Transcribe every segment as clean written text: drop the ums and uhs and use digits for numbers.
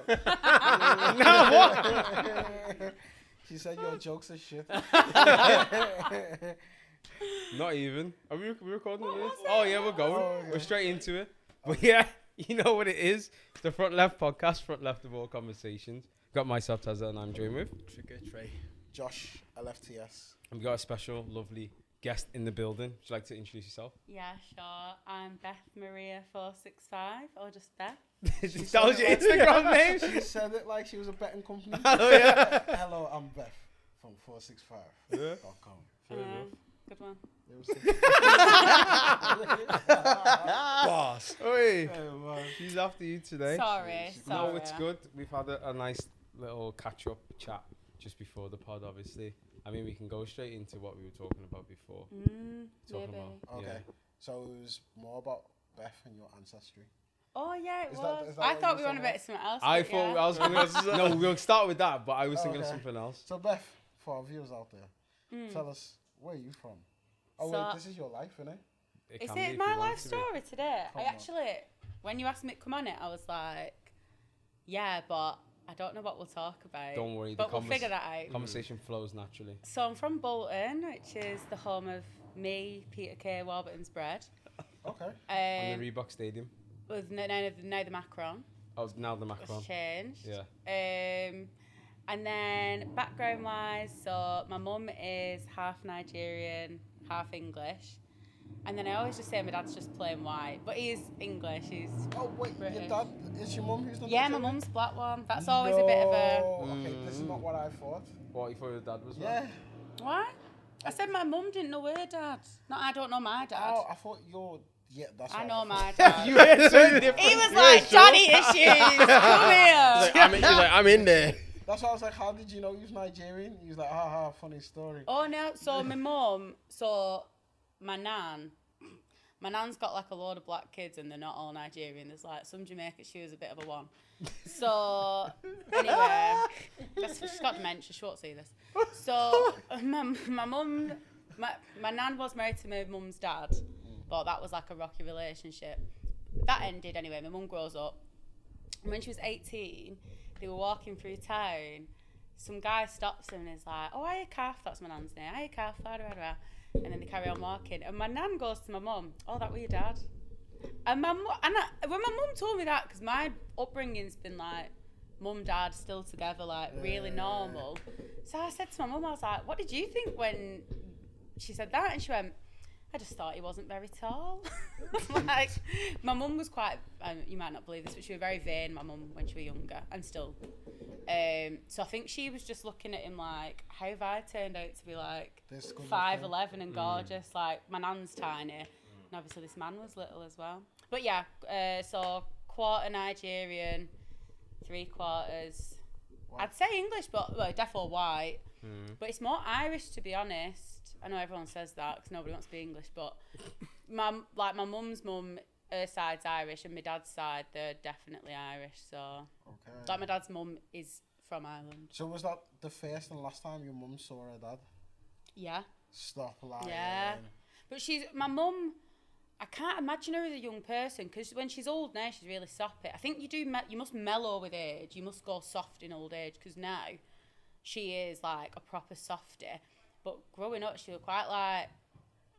No, what? She said your jokes are shit. Not even. Are we recording this? Oh yeah, we're going. okay. We're straight into it. But yeah, you know what it is. It's the Front Left podcast, Front Left of all conversations. Got myself, Tazza, and I'm joined with Trigger Trey. Josh, LFTS. And we got a special, lovely guest in the building. Would you like to introduce yourself? Yeah, sure. I'm Beth Maria 465, or just Beth. That was your Instagram name? She said it like she was a betting company. Oh yeah. Hello, I'm Beth from 465.com. Fair enough. Good one. Boss. Oi. She's after you today. Sorry. No, it's good. We've had a nice little catch-up chat just before the pod, obviously. I mean, we can go straight into what we were talking about before. Maybe. Okay. Yeah. So it was more about Beth and your ancestry. Oh, yeah, it Is was. that I what thought you we were on were about something else. I but thought yeah. I was going to... No, we'll start with that, but I was thinking of Okay. something else. So Beth, for our viewers out there, tell us, where are you from? Oh So- wait, this is your life, innit? Is can be it if my you want life to be. story today? Come I on. actually, when you asked me to come on it, I was like, yeah, but I don't know what we'll talk about. Don't worry, But we'll figure that out. Conversation flows naturally. So I'm from Bolton, which is the home of me, Peter K. Warburton's bread. Okay. On the Reebok Stadium. With now the Macron. Oh, now the Macron. It's changed. Yeah. And then background-wise, so my mum is half Nigerian, half English. And then I always just say my dad's just plain white, but he's English, he's Oh wait, British. your dad is your mum who's not Yeah, my Nigerian? mum's black one. That's always a bit of a... Okay, this is not what I thought. What, you thought your dad was? Yeah. What? I said my mum didn't know her dad. No, I don't know my dad. Oh, I thought your... Yeah, that's I what know thought. my dad. You ain't so different. He was like, Johnny issues, come here. I'm in there. That's why I was like, how did you know he was Nigerian? He was like, haha, funny story. Oh no, so my mum, so my nan's got like a load of black kids and they're not all Nigerian. There's like some Jamaican, she was a bit of a one. So anyway, she's got dementia, she won't see this. So my mum, my nan was married to my mum's dad, but that was like a rocky relationship. That ended anyway, my mum grows up. And when she was 18, they were walking through town. Some guy stops them and is like, oh, hiya, calf, that's my nan's name, hiya, calf, blah, blah, blah. And then they carry on walking. And my nan goes to my mum, oh, that were your dad? And when my mum told me that, because my upbringing's been like, mum, dad, still together, like really normal. So I said to my mum, I was like, what did you think when she said that? And she went, I just thought he wasn't very tall. Like, my mum was quite, you might not believe this, but she was very vain, my mum, when she was younger, and still. So I think she was just looking at him like, how have I turned out to be like 5'11" and gorgeous? Like, my nan's tiny, and obviously this man was little as well. But yeah, so quarter Nigerian, 3/4. Wow. I'd say English, but well, definitely white. But it's more Irish, to be honest. I know everyone says that because nobody wants to be English, but my mum's mum, her side's Irish, and my dad's side, they're definitely Irish. So, Okay. like, my dad's mum is from Ireland. So was that the first and last time your mum saw her dad? Yeah. Stop lying. Yeah. But my mum, I can't imagine her as a young person because when she's old now, she's really soppy. I think you must mellow with age. You must go soft in old age because now she is like a proper softie. But growing up, she was quite like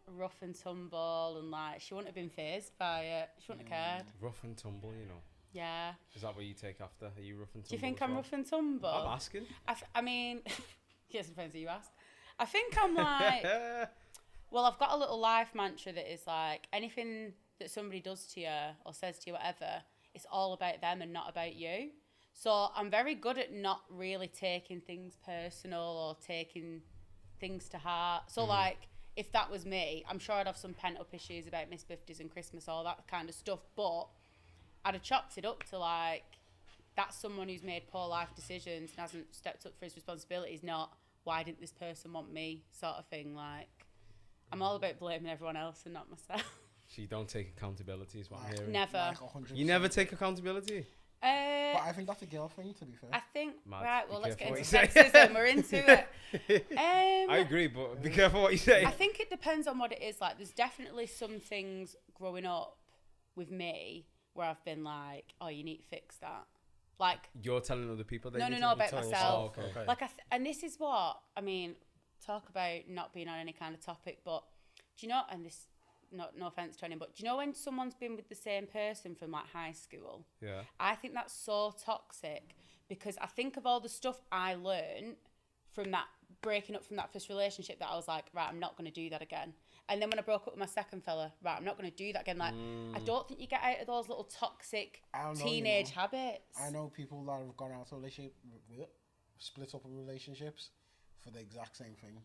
rough and tumble, and like she wouldn't have been fazed by it. She wouldn't have cared. Rough and tumble, you know. Yeah. Is that what you take after? Are you rough and tumble? Do you think as I'm well? rough and tumble? I'm asking. I mean, yes, it depends who you ask. I think I'm like, well, I've got a little life mantra that is like anything that somebody does to you or says to you, whatever, it's all about them and not about you. So I'm very good at not really taking things personal or taking things to heart. So like, if that was me, I'm sure I'd have some pent up issues about Miss 50s and Christmas, all that kind of stuff. But I'd have chopped it up to like, that's someone who's made poor life decisions and hasn't stepped up for his responsibilities, not why didn't this person want me sort of thing. Like, I'm all about blaming everyone else and not myself. So you don't take accountability is what I'm hearing. Never. Like 100%. You never take accountability? But I think that's a girl thing, to be fair. I think, Mad. right, Be well, let's get careful into what you say. sexism. We're into it. I agree, but be careful what you say. I think it depends on what it is. Like, there's definitely some things growing up with me where I've been like, oh, you need to fix that. Like, You're telling other people that no, you about telling myself. yourself. Okay. Like, and this is what I mean. Talk about not being on any kind of topic, but do you know? And this, no offense to anyone, but do you know when someone's been with the same person from like high school? Yeah. I think that's so toxic because I think of all the stuff I learned from that breaking up from that first relationship that I was like, right, I'm not going to do that again. And then when I broke up with my second fella, right, I'm not going to do that again. Like, I don't think you get out of those little toxic teenage habits. I know people that have gone out of a relationship, split up relationships for the exact same thing.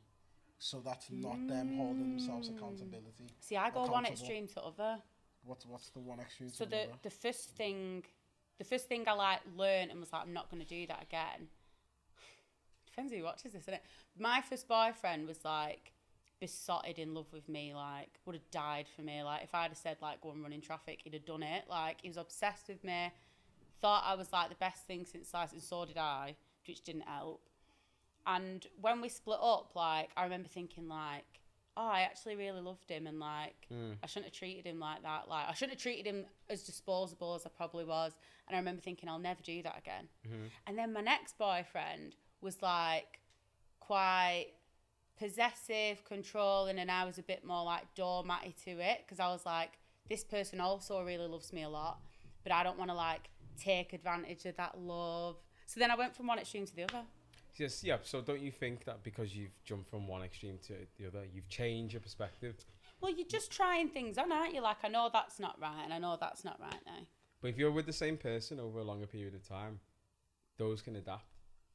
So that's not them holding themselves accountability. See, I go one extreme to other. What's the one extreme So to the other? the first thing I like learned and was like, I'm not going to do that again. Depends who watches this, isn't it? My first boyfriend was like besotted in love with me, like would have died for me. Like if I'd have said like go and run in traffic, he'd have done it. Like he was obsessed with me, thought I was like the best thing since sliced, and so did I, which didn't help. And when we split up, like I remember thinking like, oh, I actually really loved him, and like I shouldn't have treated him like that. Like I shouldn't have treated him as disposable as I probably was. And I remember thinking I'll never do that again. And then my next boyfriend was like quite possessive, controlling, and I was a bit more like doormatty to it because I was like, this person also really loves me a lot, but I don't want to like take advantage of that love. So then I went from one extreme to the other. Yes, yeah. So don't you think that because you've jumped from one extreme to the other, you've changed your perspective? Well, you're just trying things on, aren't you? Like, I know that's not right, and I know that's not right now. But if you're with the same person over a longer period of time, those can adapt.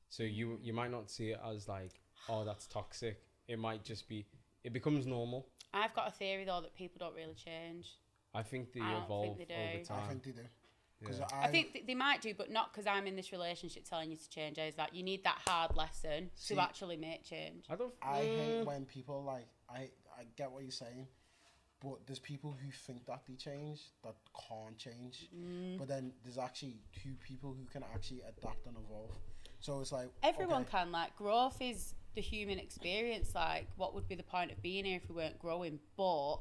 So you might not see it as like, oh, that's toxic. It might just be, it becomes normal. I've got a theory, though, that people don't really change. I think they I don't evolve think they over do. time. I think they do. Yeah. I think they might do, but not because I'm in this relationship telling you to change. Is that you need that hard lesson to actually make change. I hate when people like, I get what you're saying, but there's people who think that they change, that can't change. But then there's actually two people who can actually adapt and evolve. So it's like Everyone okay, can. Like, growth is the human experience. Like, what would be the point of being here if we weren't growing? But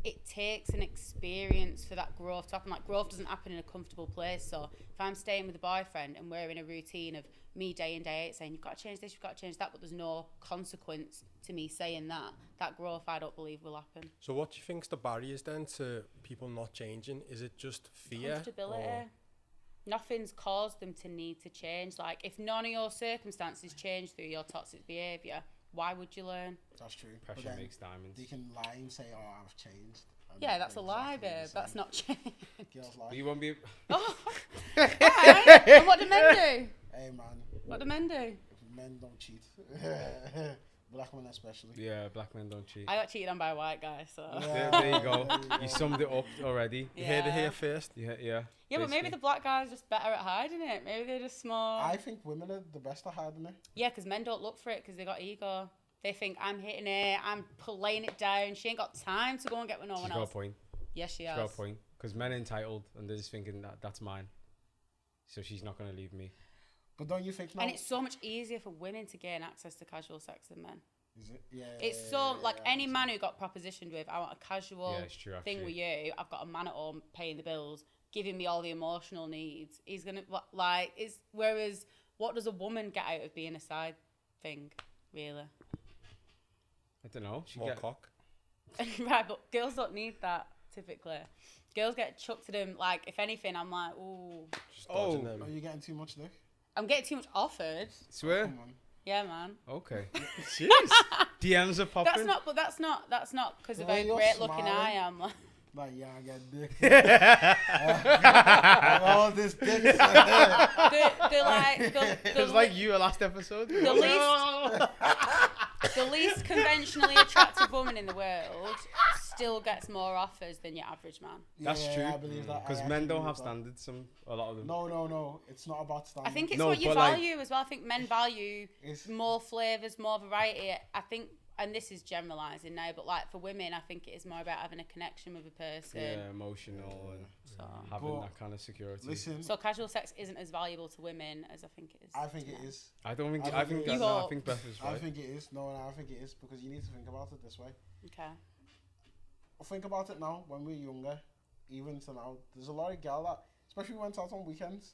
it takes an experience for that growth to happen. Like, growth doesn't happen in a comfortable place. So if I'm staying with a boyfriend and we're in a routine of me day in, day out saying, you've got to change this, you've got to change that, but there's no consequence to me saying that growth, I don't believe will happen. So what do you think's the barriers then to people not changing? Is it just fear? Comfortability. Nothing's caused them to need to change. Like, if none of your circumstances change through your toxic behaviour, why would you learn? that's true. Pressure But then makes diamonds. they can lie and say, "Oh, I've changed." And Yeah, that's a they're lie, exactly the babe. same. That's not change. Girls But lie. you won't be. Oh, right. And what do men do? Hey man, What do men do? men don't cheat. Black men especially. Yeah, black men don't cheat. I got cheated on by a white guy, so. There you go. You summed it up already. You heard it Yeah. here first. Yeah. Yeah, but maybe basically. the black guy's just better at hiding it. Maybe they're just more. I think women are the best at hiding it. Yeah, because men don't look for it because they got ego. They think I'm hitting it, I'm laying it down. She ain't got time to go and get with no She's one got a else. point. Yes, she She's got a has. point. Because men are entitled and they're just thinking that that's mine. So she's not going to leave me. But don't you think now? And it's so much easier for women to gain access to casual sex than men. Is it? Yeah. It's so like I any think man who got propositioned with, I want a casual Yeah, it's true, thing actually. with you. I've got a man at home paying the bills, giving me all the emotional needs. He's gonna like is whereas what does a woman get out of being a side thing, really? I don't know. She More get, cock. Right, but girls don't need that typically. Girls get chucked to them. Like if anything, I'm like, ooh, Just dodging Oh. them. Are you getting too much, Nick? I'm getting too much offered. Swear? Come on. Yeah, man. Okay. Serious? DMs are popping. That's not because of Well, how you're great looking smiling. I am. Like, Like, yeah, I get dick. All this dick. they're like It's like you last episode. the least conventionally attractive woman in the world still gets more offers than your average man. That's Yeah, true. I believe that. Because I men actually don't have believe that. standards. A lot of them. No. It's not about standards. I think it's No, what you but, like- value as well. I think men value It's- more flavours, more variety. I think, and this is generalising now, but like for women, I think it is more about having a connection with a person. Yeah, emotional and So, having But that kind of security. Listen, so casual sex isn't as valuable to women as I think it is. I think to it men. is. I don't think. I I think. think No, I hope. think Beth is I right. think it is. No, I think it is because you need to think about it this way. Okay. Think about it now. When we were younger, even to now, there's a lot of gal that, especially went out on weekends,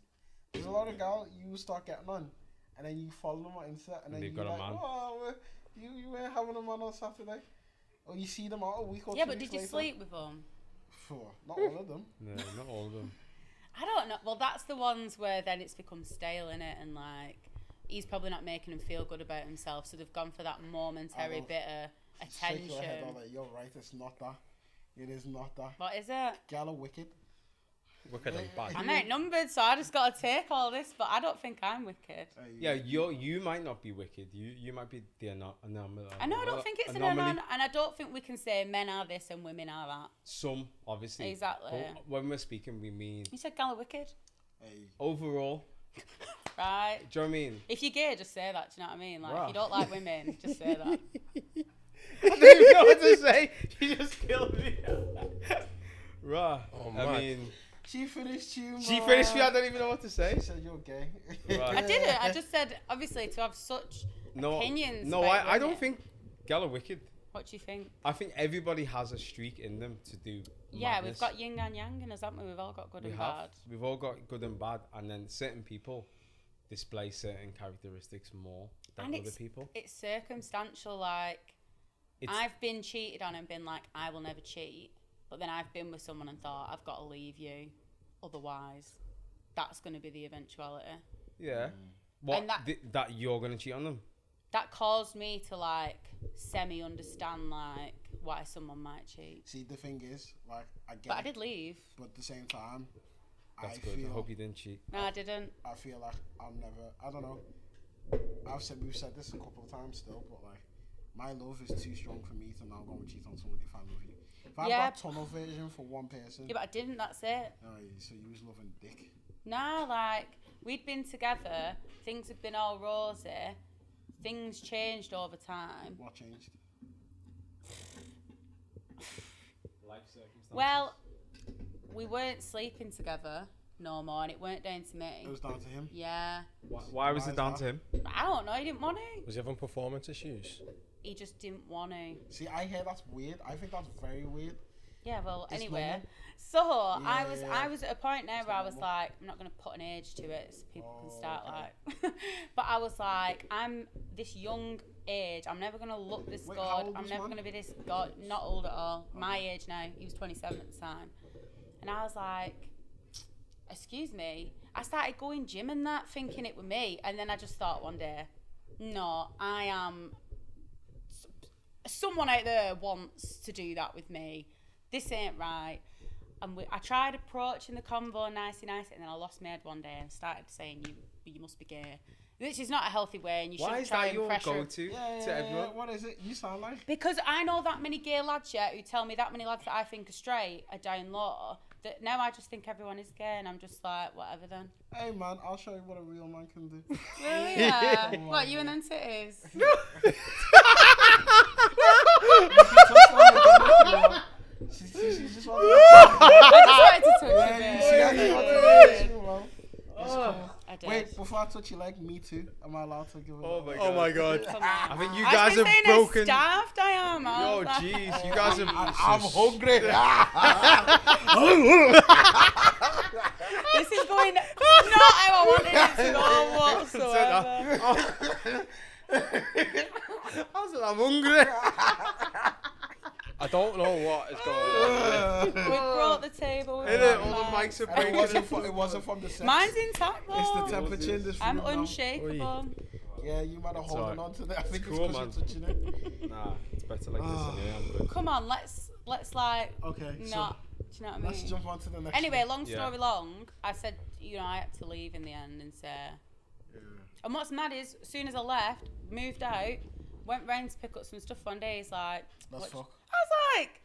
There's a lot of girls you start getting on, and then you follow them on Insta, and then They've you're got a like, man. oh, you weren't having a man on Saturday. Or you see them out a week or Yeah, 2 but weeks did you later. sleep with them? Not all of them. No, not all of them. I don't know. Well, that's the ones where then it's become stale, innit? And like, he's probably not making him feel good about himself, so they've gone for that momentary bit of Shake your head attention. all like, you're right, it's not that. It is not that. What is it? Gal are wicked. Wicked and bad. I'm outnumbered, so I just got to take all this, but I don't think I'm wicked. Yeah, you might not be wicked. You might be the anomaly. I know, I don't think it's an anomaly, and I don't think we can say men are this and women are that. Some, obviously. Exactly. But when we're speaking, we mean You said gal are wicked. Hey. overall. Right. Do you know what I mean? If you're gay, just say that. Do you know what I mean? Like, Wow. if you don't like women, just say that. I don't even know what to say. You just killed me. Right. Oh, I mad. mean, She finished you, she man. finished me. I don't even know what to say. She said you're gay. Right. I didn't. I just said, obviously, to have such opinions. No, about I don't women. think gal are wicked. What do you think? I think everybody has a streak in them to do. Yeah, madness. we've got yin and yang in us, haven't we? We've all got good We and have. bad. We've all got good and bad, and then certain people display certain characteristics more than And other people. It's circumstantial. Like, It's I've been cheated on and been like, I will never cheat. But then I've been with someone and thought, I've got to leave you. Otherwise, that's going to be the eventuality. yeah. What And that- that you're gonna cheat on them? That caused me to, like, semi-understand, like, why someone might cheat. See, the thing is, like, I get But I it, did leave. but at the same time, That's I good. feel I hope you didn't cheat. No, I didn't. I feel like I'm never. I don't know. We've said this a couple of times still, but like, my love is too strong for me to now go and cheat on someone if I love you. If I've Yeah. got tunnel vision for one person, Yeah, but I didn't, that's it. so you was loving dick. Nah, like, we'd been together, things had been all rosy, things changed over time. What changed? Life circumstances. Well, we weren't sleeping together no more, and it weren't down to me. It was down to him. Yeah. why was Why it is down that? to him? I don't know, he didn't want to. Was he having performance issues? He just didn't want to. See, I hear that's weird. I think that's very weird. Yeah, well, It's anyway. normal. So, I Yeah. was at a point now It's where I was normal. like, I'm not going to put an age to it so people can start okay. like... But I was like, I'm this young age, I'm never going to look this Wait, how good, old I'm was never man? going to be this good, not old at all, my age now, he was 27 at the time. And I was like, excuse me, I started going gym and that, thinking it was me, and then I just thought one day, no, I am... Someone out there wants to do that with me. This ain't right. And I tried approaching the convo nicey, and then I lost my head one day and started saying, you must be gay. Which is not a healthy way, and you Why shouldn't is try that and your pressure... go-to to everyone? What is it? You sound like? Because I know that many gay lads yet who tell me that many lads that I think are straight are down low, that now I just think everyone is gay, and I'm just like, whatever then. Hey man, I'll show you what a real man can do. Really? Yeah. What, you and them titties? She just I just wanted to touch Yeah, you see, I just wanted to it. touch you, man. That's cool. I did. Wait, before I touch you, like me too. Am I allowed to give it? Oh my god. Oh my god. Come on. I think you I've guys been have saying how broken. starved I am. I Yo, was like- jeez, you guys have. I'm hungry. This is going not how I wanted it to go whatsoever. I said I'm hungry. I don't know what is going on. We brought the table. Innit? With All the mics are And it breaking. wasn't from the sex. Mine's intact though. It's the temperature in this room I'm now. unshakable. Yeah, you might have holding alright. on to that. I think Cool, it's because you're touching it. Nah, it's better like this. Anyway, I'm good. Come on, let's like Okay, not. Do you know what I let's mean? jump on to the next Anyway, one. long Yeah. story long, I said, I had to leave in the end and say. And what's mad is, as soon as I left, moved out, went round to pick up some stuff one day. He's like, Let's "What-" fuck. I was like,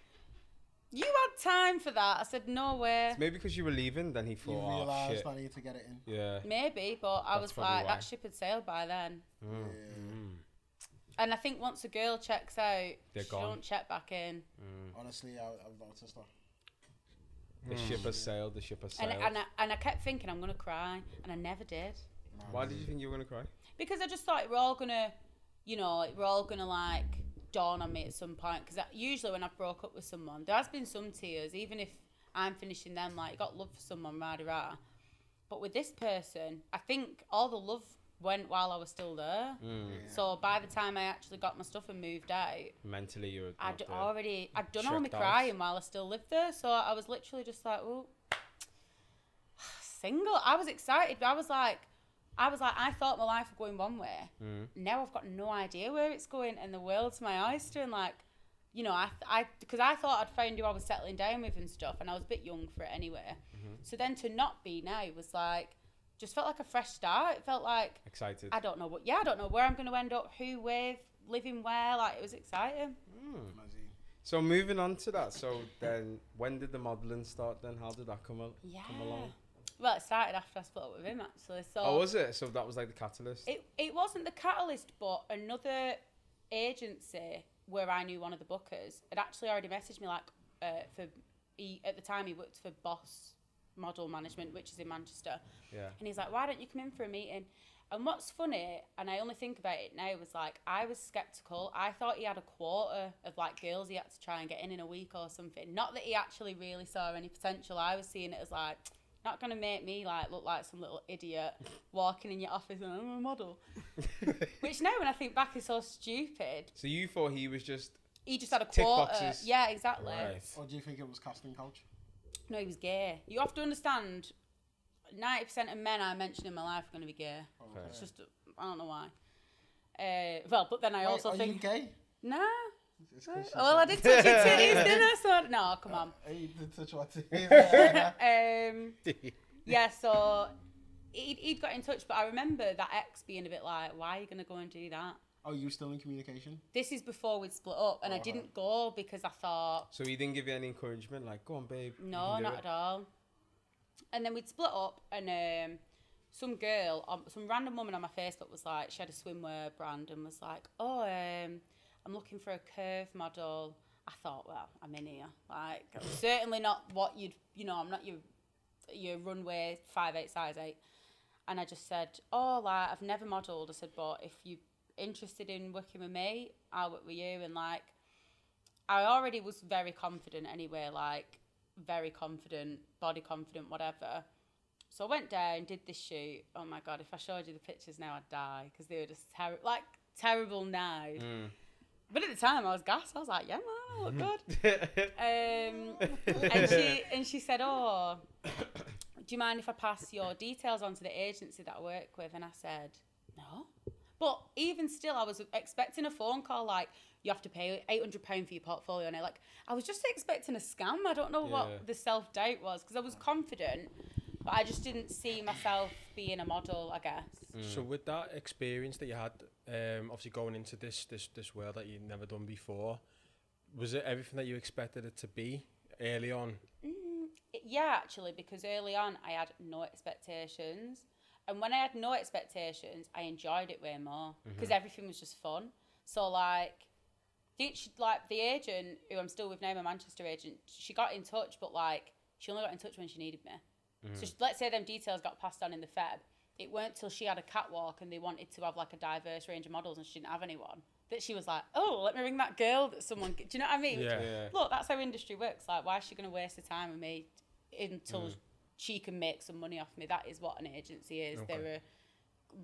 you had time for that. I said, no way. Maybe because you were leaving, then he You thought, oh realised shit. I need to get it in. Yeah. Maybe, but I That's was probably like, why. that ship had sailed by then. Mm. And I think once a girl checks out, They're she gone. don't check back in. Honestly, I've noticed that. The ship has sailed. The ship has sailed. And I kept thinking I'm gonna cry, and I never did. Why did you think you were gonna cry? Because I just thought we're all gonna, we're all gonna like dawn on me at some point. Because usually when I've broke up with someone, there has been some tears, even if I'm finishing them. Like, you got love for someone, rah rah. But with this person, I think all the love went while I was still there. So by the time I actually got my stuff and moved out, Mentally, you were. I'd done all my checked out. crying while I still lived there. So I was literally just like, oh, single. I was excited. I was like, I thought my life was going one way. Now I've got no idea where it's going, and the world's my oyster. And like, you know, because I thought I'd found who I was settling down with and stuff, and I was a bit young for it anyway. So then to not be now was like, just felt like a fresh start. It felt like Excited. I don't know where I'm going to end up, who with, living where. Like, it was exciting. So moving on to that. So then, when did the modelling start? Then how did that come along? Well, it started after I split up with him, actually. So Oh, was it? So that was like the catalyst. It wasn't the catalyst, but another agency where I knew one of the bookers had actually already messaged me, like, at the time he worked for Boss Model Management, which is in Manchester. Yeah. And he's like, why don't you come in for a meeting? And what's funny, and I only think about it now, was like, I was sceptical. I thought he had a quota of like girls he had to try and get in a week or something. Not that he actually really saw any potential. I was seeing it as like, not going to make me like look like some little idiot walking in your office and I'm a model. Which now when I think back is so stupid. So you thought he was just... He just had a tick quota. boxes. Yeah, exactly. Right. Or do you think it was casting couch? No, he was gay. You have to understand, 90% of men I mention in my life are going to be gay. Okay. It's just, I don't know why. Well, but then I also are think... you gay? Nah. It's 'cause she Well, I did touch your titties, didn't I? So, no, come on. You did touch my titties. Yeah, so he'd got in touch, but I remember that ex being a bit like, why are you going to go and do that? Oh, you were still in communication? This is before we'd split up, and I didn't go because I thought... So he didn't give you any encouragement? Like, go on, babe. No, not at all. And then we'd split up, and some girl, some random woman on my Facebook was like, she had a swimwear brand and was like, oh, I'm looking for a curve model. I thought, well, I'm in here. Like, I'm certainly not what you'd, you know, I'm not your runway 5'8", size 8. And I just said, oh, like, I've never modelled. I said, but if you're interested in working with me, I'll work with you. And, like, I already was very confident anyway, like, very confident, body confident, whatever. So I went down, did this shoot. Oh, my God, if I showed you the pictures now, I'd die because they were just terrible now. But at the time, I was gassed. I was like, yeah, man, I look good. And she said, oh, do you mind if I pass your details on to the agency that I work with? And I said, no. But even still, I was expecting a phone call like, you have to pay £800 for your portfolio. And I was just expecting a scam. I don't know what the self-doubt was because I was confident, but I just didn't see myself being a model, I guess. So with that experience that you had, obviously going into this world that you'd never done before, was it everything that you expected it to be early on? Yeah, actually, because early on I had no expectations. And when I had no expectations, I enjoyed it way more because everything was just fun. So like the agent who I'm still with now, my Manchester agent, she got in touch, but like she only got in touch when she needed me. So let's say them details got passed on in the Feb. It weren't till she had a catwalk and they wanted to have like a diverse range of models and she didn't have anyone that she was like, oh, let me ring that girl that someone... Do you know what I mean? Yeah. Look, that's how industry works. Like, why is she going to waste her time with me until she can make some money off me? That is what an agency is. Okay. They're a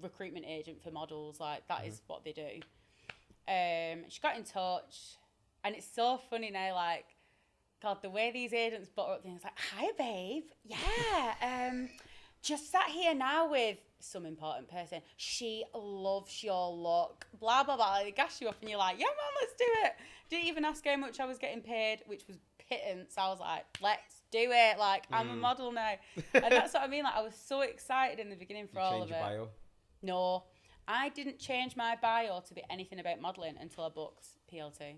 recruitment agent for models. Like, that is what they do. She got in touch and it's so funny now, like, God, the way these agents butter up things like, hi, babe. Yeah. Just sat here now with some important person. She loves your look. Blah, blah, blah. They gas you up and you're like, yeah, man, let's do it. Didn't even ask how much I was getting paid, which was pittance. I was like, let's do it. Like, I'm a model now. And that's what I mean. Like, I was so excited in the beginning for all of it. Change your bio? No. I didn't change my bio to be anything about modelling until I booked PLT.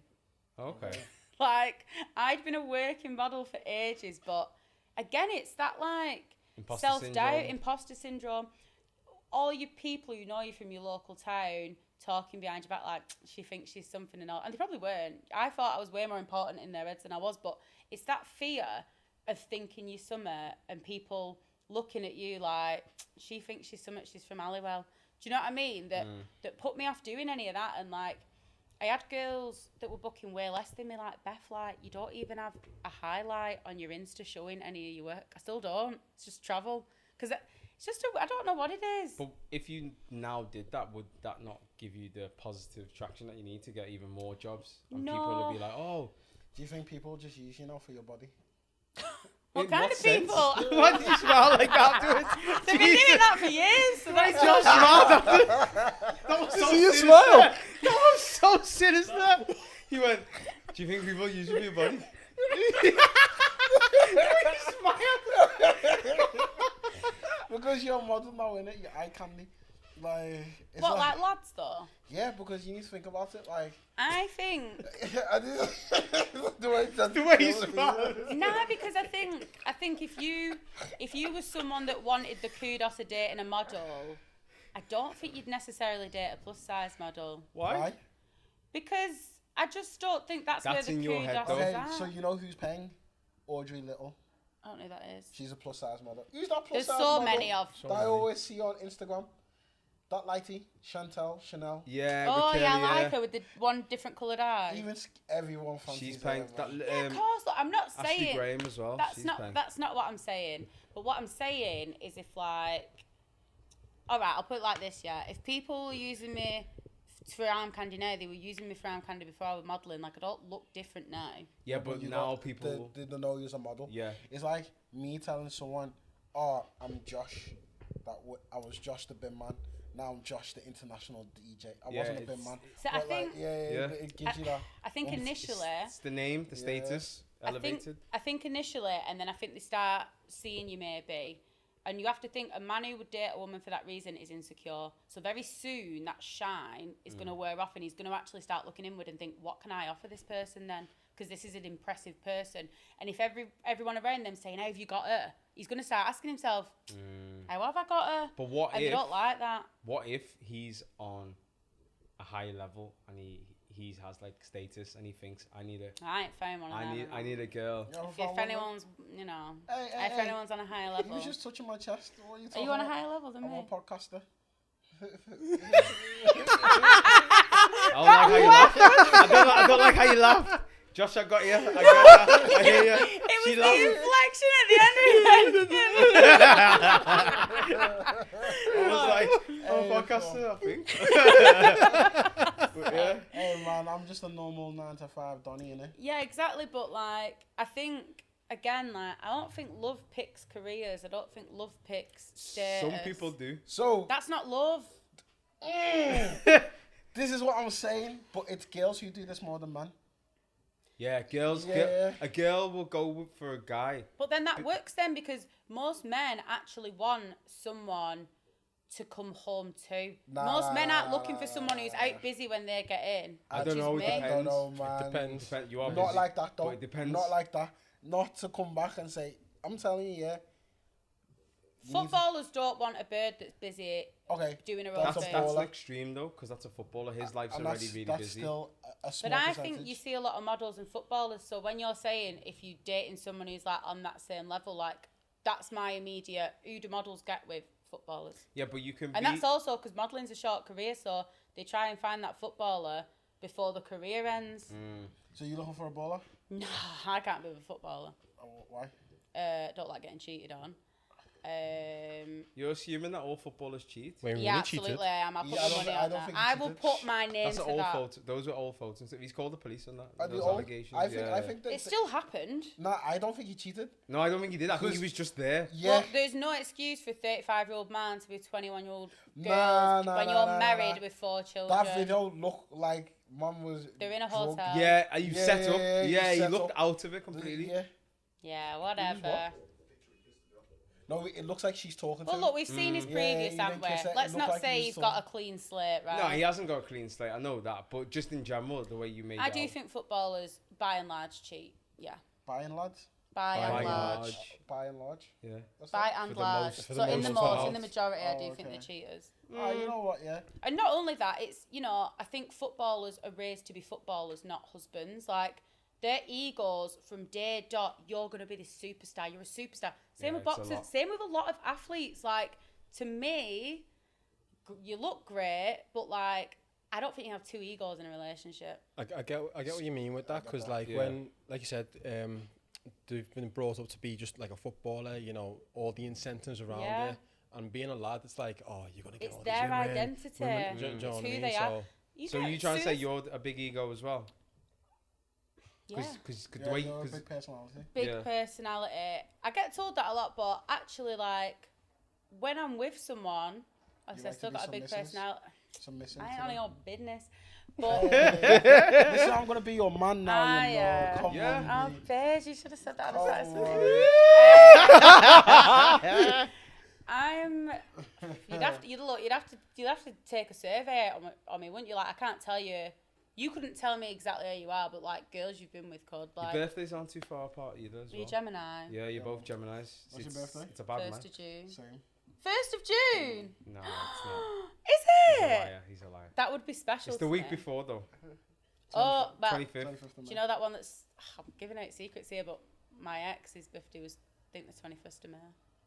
Okay. Like, I'd been a working model for ages, but again, it's that, like, Imposter self-doubt, syndrome. imposter syndrome. All you people who know you from your local town talking behind your back like, she thinks she's something and all. And they probably weren't. I thought I was way more important in their heads than I was, but it's that fear of thinking you're summer and people looking at you like, she thinks she's summer, she's from Halliwell. Do you know what I mean? That put me off doing any of that. And, like, I had girls that were booking way less than me, like, Beth, like, you don't even have a highlight on your Insta showing any of your work. I still don't. It's just travel. Because It's just I don't know what it is. But if you now did that, would that not give you the positive traction that you need to get even more jobs? And people would be like, oh. Do you think people just use you now for your body? What In kind what of sense? people? Why did you smile like that afterwards? They've been doing that for years. So that's Josh smiled after. That was so sinister. That was so sinister. He went, do you think people use you for your body? Because you're a model now, innit? You're eye candy. Like, it's what, like lads though? Yeah, because you need to think about it. Like, I think. the way you smile. No, because I think if you were someone that wanted the kudos of dating a model, I don't think you'd necessarily date a plus size model. Why? Because I just don't think that's That's where in the your kudos head, is though. Okay, at. so you know who's paying? Audrey Little. I don't know who that is. She's a plus size model. Who's that plus There's size so model many of. that I always see on Instagram? That lighty, Chanel. Yeah, Oh the yeah, I curly like hair. her with the one different coloured eye. Even everyone fancies She's paying her, that. man. Yeah, of course. Look, I'm not Ashley saying Graham as well. that's she's not paying. that's not what I'm saying. But what I'm saying is if like, all right, I'll put it like this. Yeah, if people were using me for arm candy now, they were using me for arm candy before I was modelling. Like I don't look different now. Yeah, but you now don't- people. they don't know you're a model. Yeah. It's like me telling someone, "Oh, I'm Josh. I was Josh the bin man. Now I'm Josh the international DJ. I Yeah, wasn't a bin it's- man." So I But think like, yeah, but it gives you that. I think It's- initially. It's the name, the status, elevated. I think initially, and then I think they start seeing you maybe, and you have to think a man who would date a woman for that reason is insecure. So very soon that shine is going to wear off, and he's going to actually start looking inward and think, what can I offer this person then? Because this is an impressive person. And if everyone around them saying, how have you got her? He's going to start asking himself, how have I got her? But what And if? they don't like that. What if he's on a high level and he has like status and he thinks I need a I ain't found one of them. I need a girl. You ever If found one, man? anyone's, you know, Hey, if anyone's on a higher He level. was just touching my chest. What are you Are talking you on a about? higher level than I'm me? a podcaster. I don't like how you laugh. I don't like how you laugh. Josh, I got you. I got you. I hear you. It was She the laughed. inflection at the end of it. I was like, I'm a Hey, podcaster, I think. But yeah. Hey man, I'm just a normal 9 to 5 Donny, innit? Yeah, exactly. But like, I think again, like, I don't think love picks careers. I don't think love picks status. Some people do. So That's not love. this is what I'm saying, but it's girls who do this more than men. Yeah, girls. Yeah. A girl will go for a guy. But then that works then because most men actually want someone to come home to. Most men aren't looking for someone who's out busy when they get in. I which don't is know. me. It I don't depends. know, man. Depends. You are Not busy, like that though. but it depends. Not like that. Not to come back and say, I'm telling you, yeah. Footballers don't want a bird that's busy Okay. doing her own That's a thing. That's baller. extreme though, because that's a footballer. His life's And already that's, really that's busy. still a small But I percentage. think you see a lot of models and footballers. So when you're saying if you dating someone who's like on that same level, like that's my immediate. Who do models get with footballers? Yeah, but you can And be. that's also because modeling's a short career, so they try and find that footballer before the career ends. So you looking for a baller? No, I can't be with a footballer. Oh, why? Don't like getting cheated on. You're assuming that all footballers cheat. Wayne Yeah, Rooney absolutely cheated. I am. I put Yeah, my money I on don't that. think he I will cheated. put my name That's to all that. photos. Those were all photos. He's called the police on that. Are they Those all? allegations. I think. yeah. I think that. It still happened. Nah, I don't think he cheated. No, I don't think he did. I think he was just there. Yeah. Well, there's no excuse for a 35-year-old man to be a 21-year-old girl Nah, when nah, you're nah, married nah. with 4 children. That video looked like mum was. They're in a drunk. hotel. Yeah, you Yeah, set up. yeah, Yeah, you he set looked up. out of it completely. Yeah. Yeah, whatever. what? No, it looks like she's talking to Well, him. look, we've seen his Yeah, previous, he haven't didn't kiss we? it. It Let's looked not like he say was he's talking- got a clean slate, right? No, he hasn't got a clean slate. I know that, but just in general, the way you made I it do out. think footballers, by and large, cheat. Yeah. By and large. By By and and large. large. By and large. Yeah. What's By that? and For the large. most- for So the in the most most, part. in the majority, I do Oh, think they're okay. cheaters. You know what? Yeah. And not only that, it's, you know, I think footballers are raised to be footballers, not husbands. Like, their egos from day dot, you're going to be this superstar. You're a superstar. Same Yeah, with it's a boxers. lot. Same with a lot of athletes. Like, to me, you look great, but, like, I don't think you have 2 egos in a relationship. I get what you mean with that, because like Yeah. when, like you said, they've been brought up to be just like a footballer, you know, all the incentives around Yeah. it, and being a lad, it's like, oh, you're gonna get It's all their these women. identity. Do you know It's what I who mean? they are. So you trying to say you're a big ego as well? Yeah. Because Yeah, the way, you're a 'cause- big personality. Big Yeah. personality. I get told that a lot, but actually, like, when I'm with someone, I You say I like to still be got a big submissive? personality. Submissive. I ain't to on them. your business. But Listen, I'm gonna be your man now. You know, yeah. come Yeah. on. Oh, Bears, you should have said that at the Come start. on. You'd have to take a survey on me, wouldn't you? Like, I can't tell you. You couldn't tell me exactly who you are, but like girls you've been with could. Like, your birthdays aren't too far apart either as are you well. Gemini? Yeah, you're Yeah. both Geminis. What's your birthday? It's a bad 1st man. of June. Same. 1st of June. No, it's not. Is He's a it? liar. He's a liar. That would be special. It's the to week me. before though. Oh, but 25th. 25th of do May. you know that one that's? I'm giving out secrets here, but my ex's birthday was, I think, the 21st of May.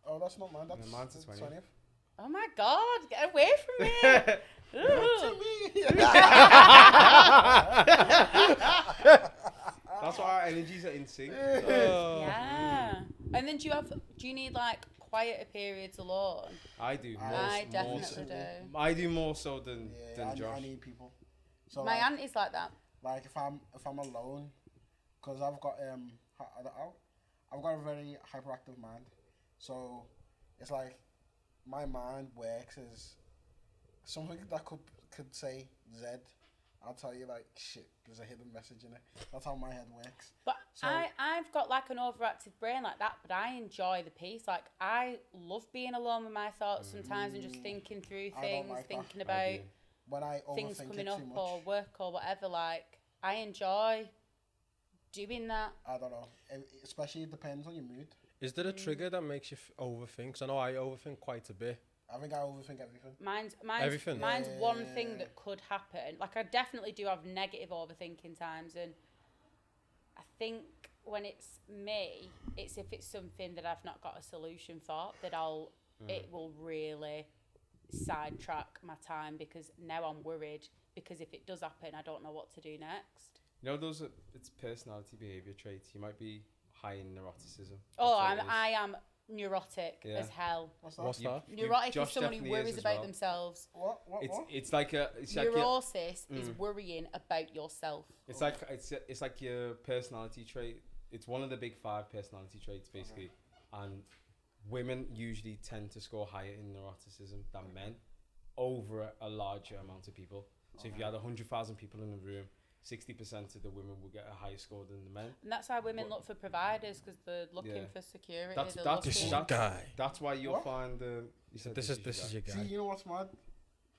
Oh, that's not mine. That's Yeah, mine's the 20th. 20th. Oh my God! Get away from me! Ooh. That's why our energies are in sync. Yeah. And then do you need like quieter periods alone? I do. I more definitely so. do. I do more so than I Josh. need people. So My like, auntie's like that. like if I'm alone, because I've got I've got a very hyperactive mind, so it's like my mind works as something that could say Z. I'll tell you like shit. There's a hidden message in it. That's how my head works. But So- I've got like an overactive brain like that, but I enjoy the peace. Like, I love being alone with my thoughts sometimes and just thinking through I don't things, like that. thinking I about do. When I things overthink coming it up too much, or work or whatever. Like, I enjoy doing that. I don't know. Especially it depends on your mood. Is there a trigger that makes you overthink? 'Cause I know I overthink quite a bit. I think I overthink everything. Mine's Everything. Mine's one Yeah. thing that could happen. Like, I definitely do have negative overthinking times, and I think when it's me, it's if it's something that I've not got a solution for, that it will really sidetrack my time, because now I'm worried, because if it does happen, I don't know what to do next. You know, it's personality behavior traits. You might be high in neuroticism. Oh, That's what it is. I am neurotic Yeah. as hell. What's that? What's that? Neurotic Josh is someone who definitely is worries as about well. themselves. What? It's like a Neurosis is worrying about yourself. it's like your personality trait. It's one of the big 5 personality traits basically, and women usually tend to score higher in neuroticism than men over a larger amount of people. So if you had 100,000 people in the room, 60% of the women will get a higher score than the men. And that's why women look for providers, because they're looking Yeah. for security. That's they're that's This is looking- your guy. That's why you'll What? find the. You said This is your See, guy. you know what's mad?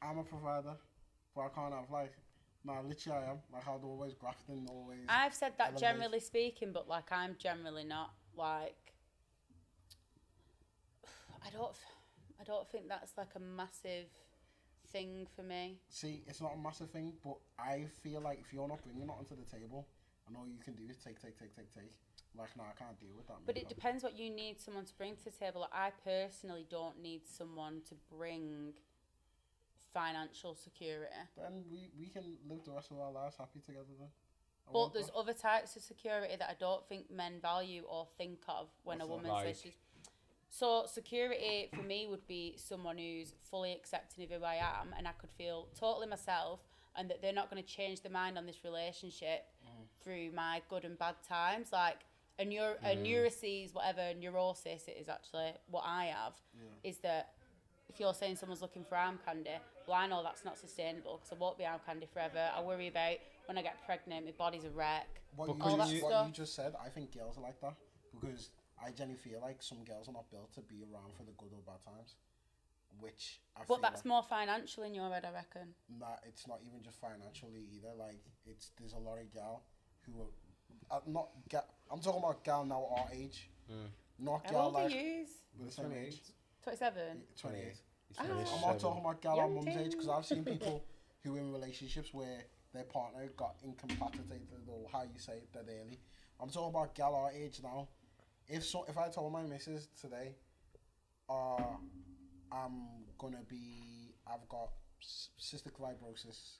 I'm a provider, but I can't have like. Nah, literally I am. Like I'd always grafting, always. I've said that Elevate. generally speaking, but like, I'm generally not like. I don't think that's like a massive thing for me. See, it's not a massive thing, but I feel like if you're not bringing nothing to the table, and all you can do is take. Like, no, I can't deal with that. But man. it depends what you need someone to bring to the table. Like, I personally don't need someone to bring financial security. Then we can live the rest of our lives happy together then. I But want there's that. other types of security that I don't think men value or think of when What's a that? woman says she's. So security for me would be someone who's fully accepting of who I am, and I could feel totally myself, and that they're not going to change their mind on this relationship through my good and bad times. Like a neurosis, whatever neurosis it is actually what I have, is that if you're saying someone's looking for arm candy, well, I know that's not sustainable, because I won't be arm candy forever. I worry about when I get pregnant, my body's a wreck. What Because you stuff. just said, I think girls are like that because I genuinely feel like some girls are not built to be around for the good or bad times, which I feel But that's like, more financial in your head, I reckon. nah, it's not even just financially either. Like there's a lot of gal who are I'm talking about gal now our age, not How gal old are like you? we're the same age. 27? 28. Ah. I'm not talking about gal our mum's Young age because I've seen people who in relationships where their partner got incapacitated or how you say it that early. I'm talking about gal our age now. If I told my missus today, I've got cystic fibrosis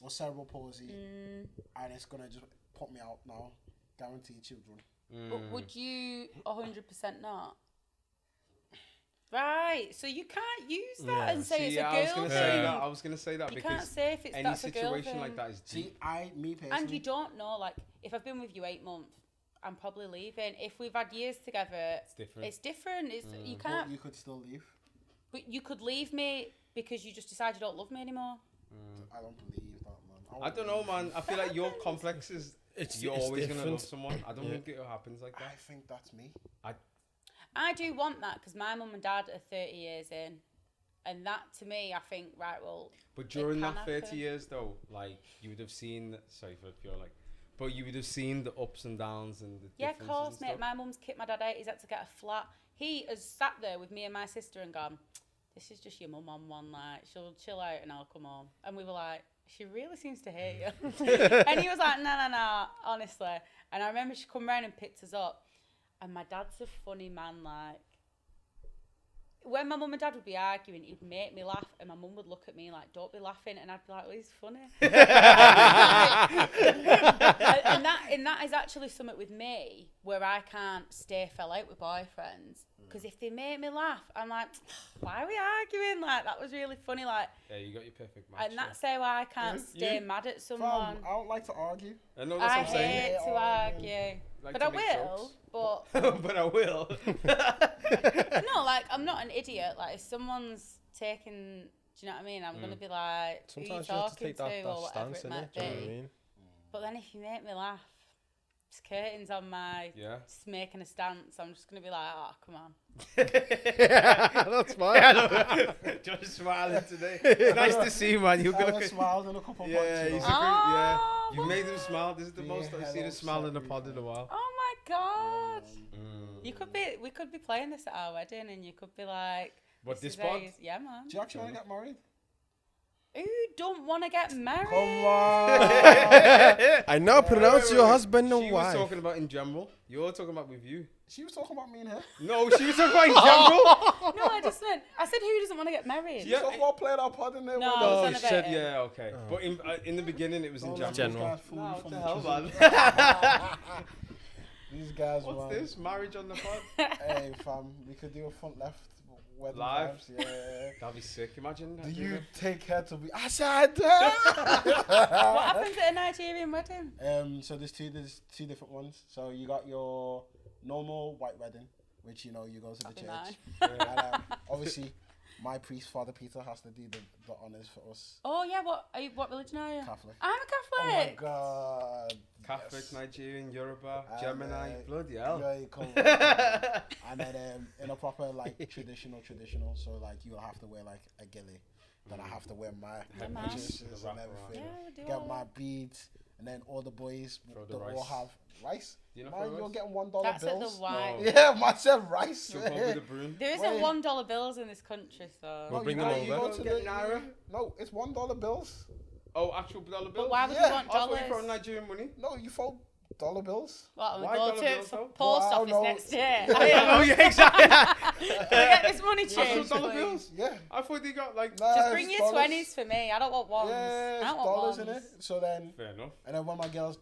or cerebral palsy, and it's gonna just put me out now, guaranteed children. But would you 100% not? Right, so you can't use that Yeah. and say See, it's yeah, a girl thing. I was gonna say that You because can't say if it's any that's a girl situation thing. like that is See, deep. me personally. And you don't know, like, if I've been with you 8 months, I'm probably leaving. If we've had years together, It's different. it's different. It's you But can't. you could still leave. But you could leave me because you just decide you don't love me anymore. I don't believe that, man. I don't know, man. I feel like your complex is you're it's always gonna love different. someone. I don't Yeah. think it happens like I that. think that's me. I do want that because my mum and dad are 30 years in. And that, to me, I think, right, well... But during can that 30 happen. years, though, like, you would have seen... Sorry for pure, like... But you would have seen the ups and downs and the Yeah, of differences course, and mate. stuff. My mum's kicked my dad out. He's had to get a flat. He has sat there with me and my sister and gone, this is just your mum on one, like, she'll chill out and I'll come home. And we were like, she really seems to hate you. And he was like, no, honestly. And I remember she come round and picked us up. And my dad's a funny man, like... When my mum and dad would be arguing, he'd make me laugh, and my mum would look at me like, don't be laughing, and I'd be like, well, he's funny. and that is actually something with me, where I can't stay fell out with boyfriends, because if they make me laugh, I'm like, why are we arguing? Like, that was really funny, like, Yeah, you got your perfect match. and that's how I can't stay mad at someone. Fam, I don't like to argue. I know that's I what I'm saying. hate to argue. Like But to I make will, jokes. but... But I will. No, like, I'm not an idiot. Like, if someone's taking, do you know what I mean? I'm going to be like, Sometimes who you you have to talking take to, that or whatever stance, it innit? might Do you know what I be. mean? But then if you make me laugh, it's curtains on my Yeah. just making a stance. I'm just going to be like, oh, come on. That's fine. Just smiling today. It's nice to see you, man. You're I gonna haven't smiled in a couple Yeah, months. he's You a know? great, yeah. Oh, You made him smile. This is the Yeah, most I've seen hello, a smile in a sorry, pod in a while. Oh my God. Mm. We could be playing this at our wedding and you could be like, What, this is how pod? you- Yeah, man. Do you actually want to get married? Who don't want to get married? Come on. I now pronounce your husband and She wife. was talking about in general. You're talking about with you. She was talking about me and her. No, she was talking about in general. No, I just meant, I said who doesn't want to get married? She Yeah. was talking about playing our pod in there. No, with I was us. Oh, on she about said, it. yeah, okay. But in the beginning, it was in Don't let general. these guys fool Nah, you what from the the hell, truth. man? These guys, What's man. this? Marriage on the pod? Hey, fam, we could do a front left wedding Live? vibes. Yeah. That'd be sick. Imagine. Do doing you it. take her to be? I said. What happens at a Nigerian wedding? So there's two different ones. So you got your normal white wedding, which you know you go to the That'd be church. mine. And, obviously, my priest, Father Peter, has to do the honors for us Oh yeah, what religion are you? Catholic. I'm a Oh my Catholic. God. Catholic, yes. Nigerian, Yoruba, And, Gemini. Bloody hell. Yeah, you come and then in a proper like traditional. So like you'll have to wear like a gilly. Then I have to wear my Yeah, man. necklaces The and wrap everything. Yeah, we do Get all my that. beads, and then all the boys Throw the they all rice. have rice. Do you know Man, throw you're rice? getting $1 That's at the bills. white. No. Yeah, man said rice. Jump over the broom. There isn't Wait. $1 bills in this country, so. We'll No, bring you them go- you over. go to Get the- Naira? No, it's $1 bills. Oh, actual dollar bills? But why would Yeah. you want I thought dollars? you from Nigerian money. No, you fold $1 bills. What, we Why go dollar to bills, the though? post Well, I office don't know. next year. Oh, yeah, exactly. Can we get this money Actual changed, dollar please? bills? Yeah. I thought they got like. Nah, Just it's bring your dollars. 20s for me. I don't want ones. Yeah, I it's don't want dollars ones. in it. So then, Fair enough. and then when my girls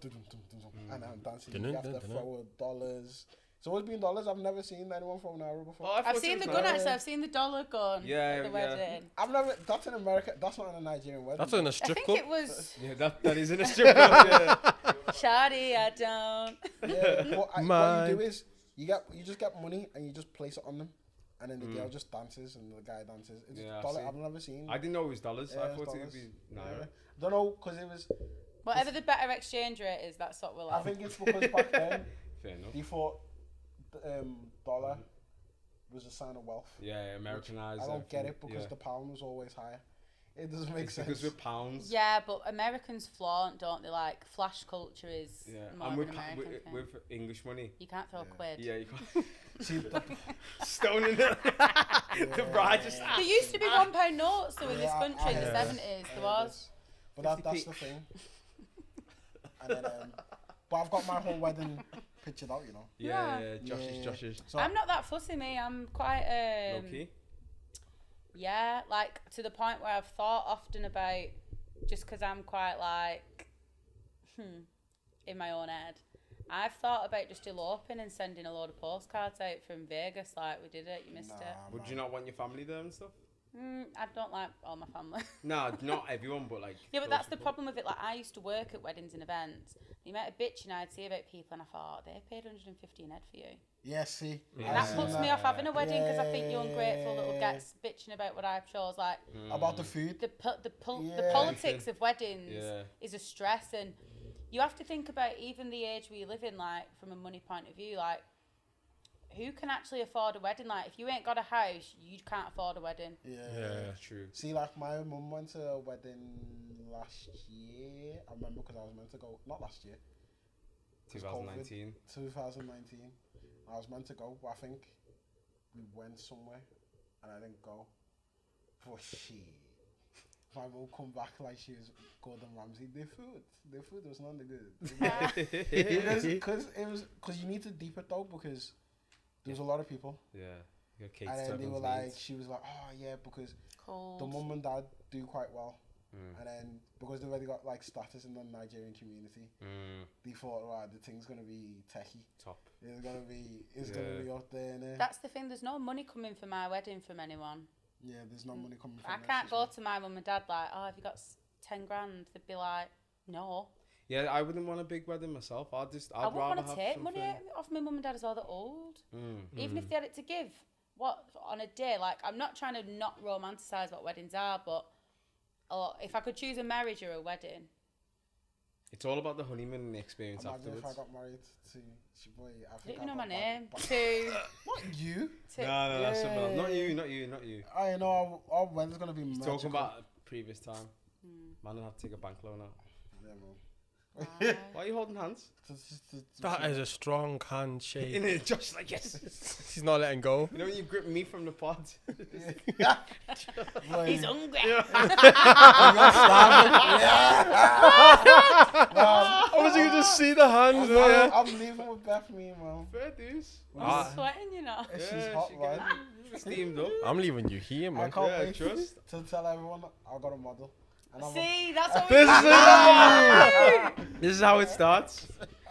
and I'm dancing, you have to Dun-dun-dun-dun. throw dollars. It's always been dollars. I've never seen anyone throw Naira before. Oh, I I've thought seen it the was gun like- actually. I've seen the dollar gun Yeah, at the yeah. wedding. I've never. That's in America. That's not in a Nigerian wedding. That's in a I strip think club. it was Yeah, that is in a strip club. Yeah. Shawty, I don't. Yeah, but what you Mine. do is you just get money and you just place it on them, and then the girl just dances and the guy dances. It's Yeah, dollar. see. I've never seen. I didn't know it was dollars. Yeah, I it's thought it would dollars. be Yeah. naira. Don't know because it was. Whatever the better exchange rate is, that's what we're I like. think it's because back then Fair enough. they thought the dollar was a sign of wealth. Yeah, Americanized. I don't get it everything. because Yeah. the pound was always higher. It doesn't make It's sense. because we're pounds. Yeah, but Americans flaunt, don't they? Like, flash culture is Yeah, more and of with, an American thing. with English money. You can't throw a quid. Yeah, you can't. See, the, Stoning it. The bride just. There used to be £1 notes though in this Yeah, country in the I- 70s. There was. but that's 50p. the thing. And then, but I've got my whole wedding pictured out, you know. Yeah, Yeah. yeah, Josh's. So I'm not that fussy, me. I'm quite Low key. yeah, like to the point where I've thought often about just because I'm quite like in my own head. I've thought about just eloping and sending a load of postcards out from Vegas. Like, we did it, you missed it. Would you not want your family there and stuff? I don't like all my family. No, not everyone, but like. Yeah, but close that's the people. problem with it. Like, I used to work at weddings and events. The amount of bitching I'd see about people, and I thought, they paid 150 an head for you. Yeah, see. Yeah. And that puts me off having a wedding because I think you Yeah. ungrateful little gets bitching about what I've chose. Like, About the food. the Yeah. politics of weddings Yeah. is a stress, and you have to think about even the age we live in, like, from a money point of view, like, who can actually afford a wedding? Like, if you ain't got a house, you can't afford a wedding. Yeah. True. See, like, my mum went to a wedding last year. I remember because I was meant to go, not last year, 2019. 2019. I was meant to go, but I think we went somewhere and I didn't go. For shit. My mum come back like she was Gordon Ramsay. Their food was not good. Because you need to deep it though, because there's a lot of people. Yeah. You got cakes And then to they were everyone's like, needs. she was like, oh yeah, because Cold. the mum and dad do quite well. And then because they've already got like status in the Nigerian community, they thought, right, the thing's gonna be techie. Top. It's gonna be up there. Innit? That's the thing. There's no money coming for my wedding from anyone. Yeah, there's no money coming from I this can't as go well. to my mum and dad like, oh, have you got 10 grand? They'd be like, no. Yeah, I wouldn't want a big wedding myself. I'd I wouldn't rather want to have take something. money off my mum and dad as well. They're old. Even if they had it to give, what on a day? Like, I'm not trying to not romanticise what weddings are, but if I could choose a marriage or a wedding, It's all about the honeymoon and the experience Imagine afterwards. if I got married to Shiboy. I don't even know my name. To What, you? No, that's something else. Not Yeah. you, not you. I know our wedding's gonna be He's magical. talking about a previous time. Man, I have to take a bank loan out. Yeah, bro. Why are you holding hands? That is a strong handshake. In it, just like yes. He's not letting go. You know when you grip me from the pod? he's hungry. I was going to just see the hands there. I'm leaving with Beth, me, man. Fair dues. I'm sweating, you know. She's hot, she man. getting steamed up. I'm leaving you here, I man. can't Yeah, wait trust. to tell everyone I got a model. And I'm See, that's what This we is This is how it starts.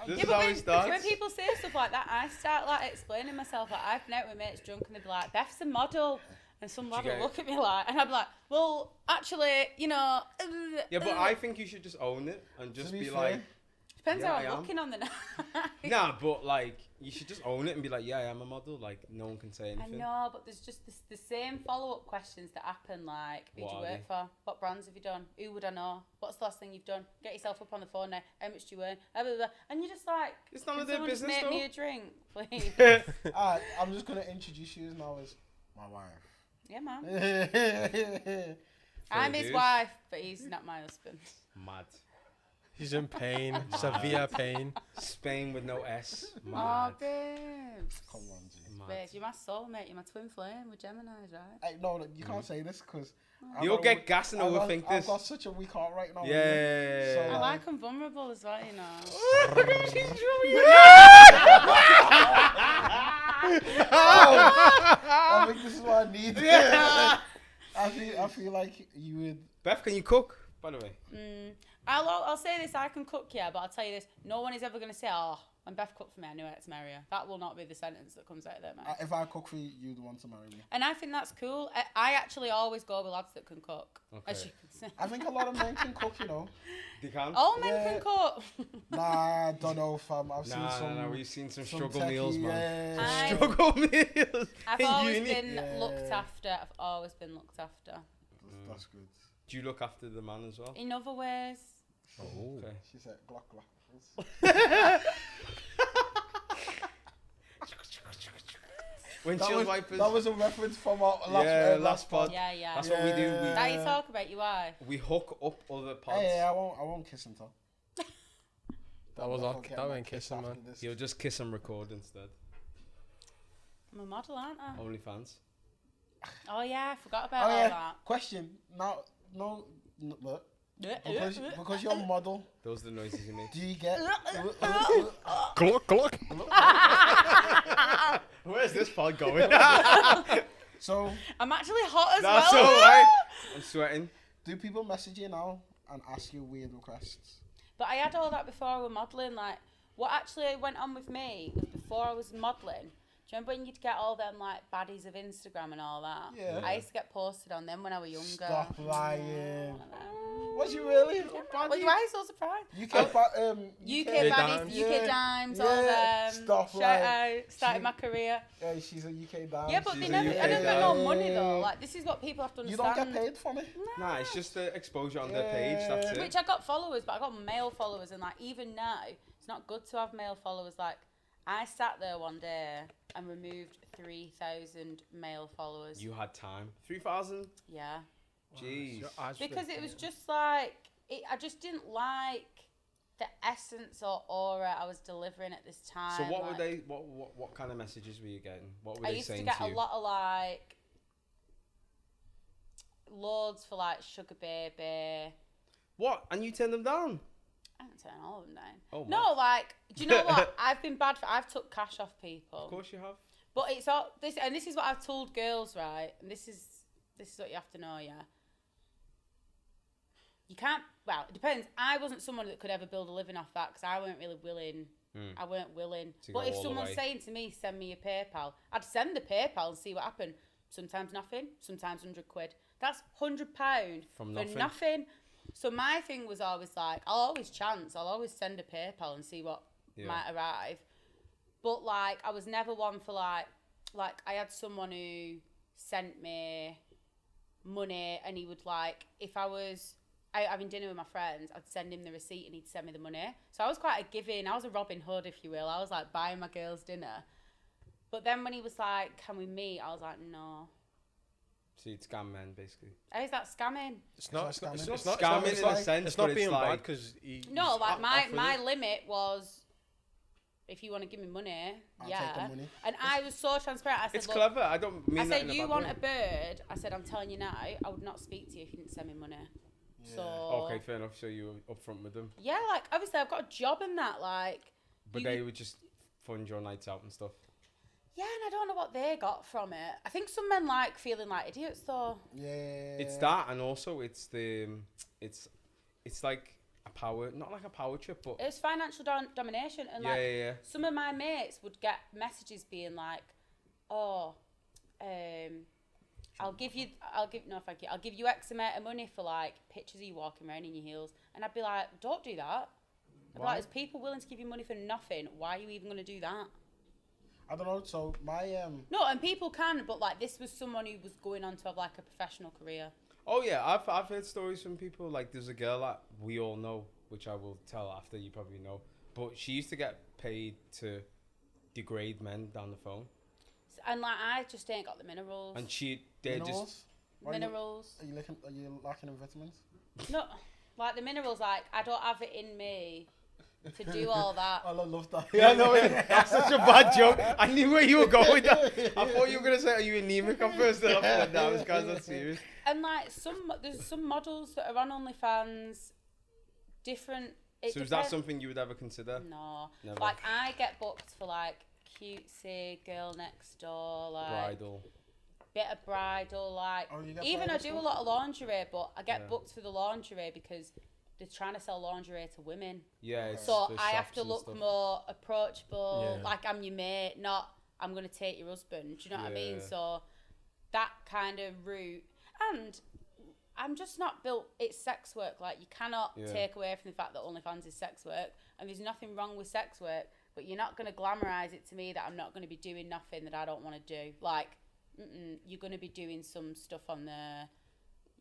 This Yeah, is but how when, it starts. when people say stuff like that, I start like explaining myself. Like, I've been out with mates drunk and they'd be like, Beth's a model. And some lad get will it? look at me like, and I'd be like, well, actually, you know. Yeah, but I think you should just own it and just be be fair, like, Depends Yeah, how I I'm am. looking on the night. nah, but like, you should just own it and be like, yeah, I am a model. Like, no one can say I anything. know, but there's just the same follow-up questions that happen, like, who do What you are work they? for? What brands have you done? Who would I know? What's the last thing you've done? Get yourself up on the phone now. How much do you earn? Blah, blah, blah. And you're just like, It's none can of their someone just business, make me though. a drink, please? Alright, I'm just gonna introduce you now as my wife. Yeah, man. Yeah. I'm his dues. wife, but he's not my husband. Mad. He's in pain, severe pain. Spain with no S. Oh, Mad. babes. Come on, G. Mad. Babes, you're my soulmate. You're my twin flame. We're Geminis, right? Hey, no, you can't say this because You'll get gas and overthink I've this. got such a weak heart right now. Yeah. So, I like them vulnerable as well, you know. I think this is what I need. Yeah. I feel like you would. Beth, can you cook? By the way. I'll say this, I can cook, yeah, but I'll tell you this, no one is ever going to say, oh, when Beth cooked for me, I knew I had to marry her. That will not be the sentence that comes out of their mouth. If I cook for you, you'd want to marry me. And I think that's cool. I actually always go with lads that can cook, as Okay. you can see. I think a lot of men can cook, you know. You can? All men Yeah. can cook. Nah, I don't know, fam. I've seen Nah, some. nah, we've seen some some struggle techie, meals, man. yeah. Struggle meals. I've in always uni. been Yeah. looked after. I've always been looked after. That's good. Do you look after the man as well? In other ways. Oh. Okay. She said, glock, glock. Windshield wipers. That was a reference from our last, Yeah, last pod. Yeah, yeah. That's what we do. Yeah. That you talk about your wife. We hook up other pods. Hey, I won't kiss him, Tom. That was I'll not, get that my ain't kiss kissing, after man. this. You'll just kiss and record instead. I'm a model, aren't I? OnlyFans. Oh, yeah, I forgot about Oh all yeah. that. Question. Now, look. Because you're a model, Those are the noises you make. do you get? Glock, glock. Where's this pod going? So, I'm actually hot as That's well. alright. I'm sweating. do people message you now and ask you weird requests? But I had all that before I was modelling. Like, what actually went on with me was before I was modelling. Do you remember when you'd get all them like baddies of Instagram and all that? Yeah. I used to get posted on them when I was younger. Stop lying. Yeah. Was you really? Yeah, why are you so surprised? UK baddies, Dimes. UK Dimes, all of them. Stop Shout lying. out, started my career. Yeah, she's a UK dime. Yeah, but She's they a never, UK I don't get no dime. money though. Like, this is what people have to You understand. don't get paid from it. Nah, it's just the exposure on their page. That's it. Which I got followers, but I got male followers, and like even now, it's not good to have male followers. Like, I sat there one day and removed 3,000 male followers. You had time. 3,000. Yeah. Jeez. Because it was just like I just didn't like the essence or aura I was delivering at this time. So what like, were they? What kind of messages were you getting? What were I they used to saying get to a you? lot of like loads for like sugar baby. What? And you turned them down? I don't turn all of them down. Oh, No, like, do you know what? I've been bad for. I've took cash off people. Of course you have. But it's all this, and this is what I've told girls, right? And this is what you have to know, yeah. You can't. Well, it depends. I wasn't someone that could ever build a living off that because I weren't really willing. I weren't willing. To But go if all the someone's way. saying to me, "Send me your PayPal," I'd send the PayPal and see what happened. Sometimes nothing. Sometimes £100. That's £100 From for nothing. nothing. So my thing was always like, I'll always chance. I'll always send a PayPal and see what might arrive. But like, I was never one for like I had someone who sent me money, and he would like, if I was having dinner with my friends, I'd send him the receipt and he'd send me the money. So I was quite a giving. I was a Robin Hood, if you will. I was like buying my girls dinner. But then when he was like, "Can we meet?" I was like, "No." So you'd scam men, basically. How is that scamming? It's not It's not scamming in a sense, It's but not it's being bad like- because No, like my limit was, if you want to give me money, I'll take the yeah. money. And I was so transparent. I said, It's "Look," clever. I don't mean I that said, in a "You bad want way. a bird?" I said, "I'm telling you now, I would not speak to you if you didn't send me money." Yeah. So Okay, fair enough. So you were upfront with them, yeah, like obviously I've got a job in that, like. but You- they would just fund your nights out and stuff. Yeah, and I don't know what they got from it. I think some men like feeling like idiots, though. Yeah. It's that, and also it's it's like a power, not like a power trip, but It's financial domination, and yeah, like yeah. some of my mates would get messages being like, "Oh, I'll give you X amount of money for like pictures of you walking around in your heels," and I'd be like, "Don't do that." I'd be Why? like, "There's people willing to give you money for nothing. Why are you even going to do that?" I don't know. So my No, and people can, but like this was someone who was going on to have like a professional career. Oh yeah, I've heard stories from people. Like there's a girl that we all know, which I will tell after, you probably know, but she used to get paid to degrade men down the phone, And like I just ain't got the minerals. and they're just minerals. Why Minerals. Are you lacking in vitamins? No, like the minerals. Like I don't have it in me to do all that. I love that. Yeah, no, that's such a bad joke. I knew where you were going with that. I thought you were gonna say, "Are you anemic?" at first, and I thought, "No, this guy's not serious." And like there's some models that are on OnlyFans, different. So is that something you would ever consider? No, Never. like I get booked for like cutesy girl next door, like Bridal. bit of bridal, like Oh, you get even I bridal do a stuff? lot of lingerie, but I get Yeah. booked for the lingerie because they're trying to sell lingerie to women. Yeah. It's So the I have shops to and look stuff. more approachable, Yeah. like I'm your mate, not I'm gonna take your husband. Do you know what I mean? Yeah. So that kind of route, and I'm just not built. It's sex work. Like you cannot Yeah. take away from the fact that OnlyFans is sex work, and there's nothing wrong with sex work. But you're not gonna glamorize it to me that I'm not gonna be doing nothing that I don't want to do. Like, you're gonna be doing some stuff on there.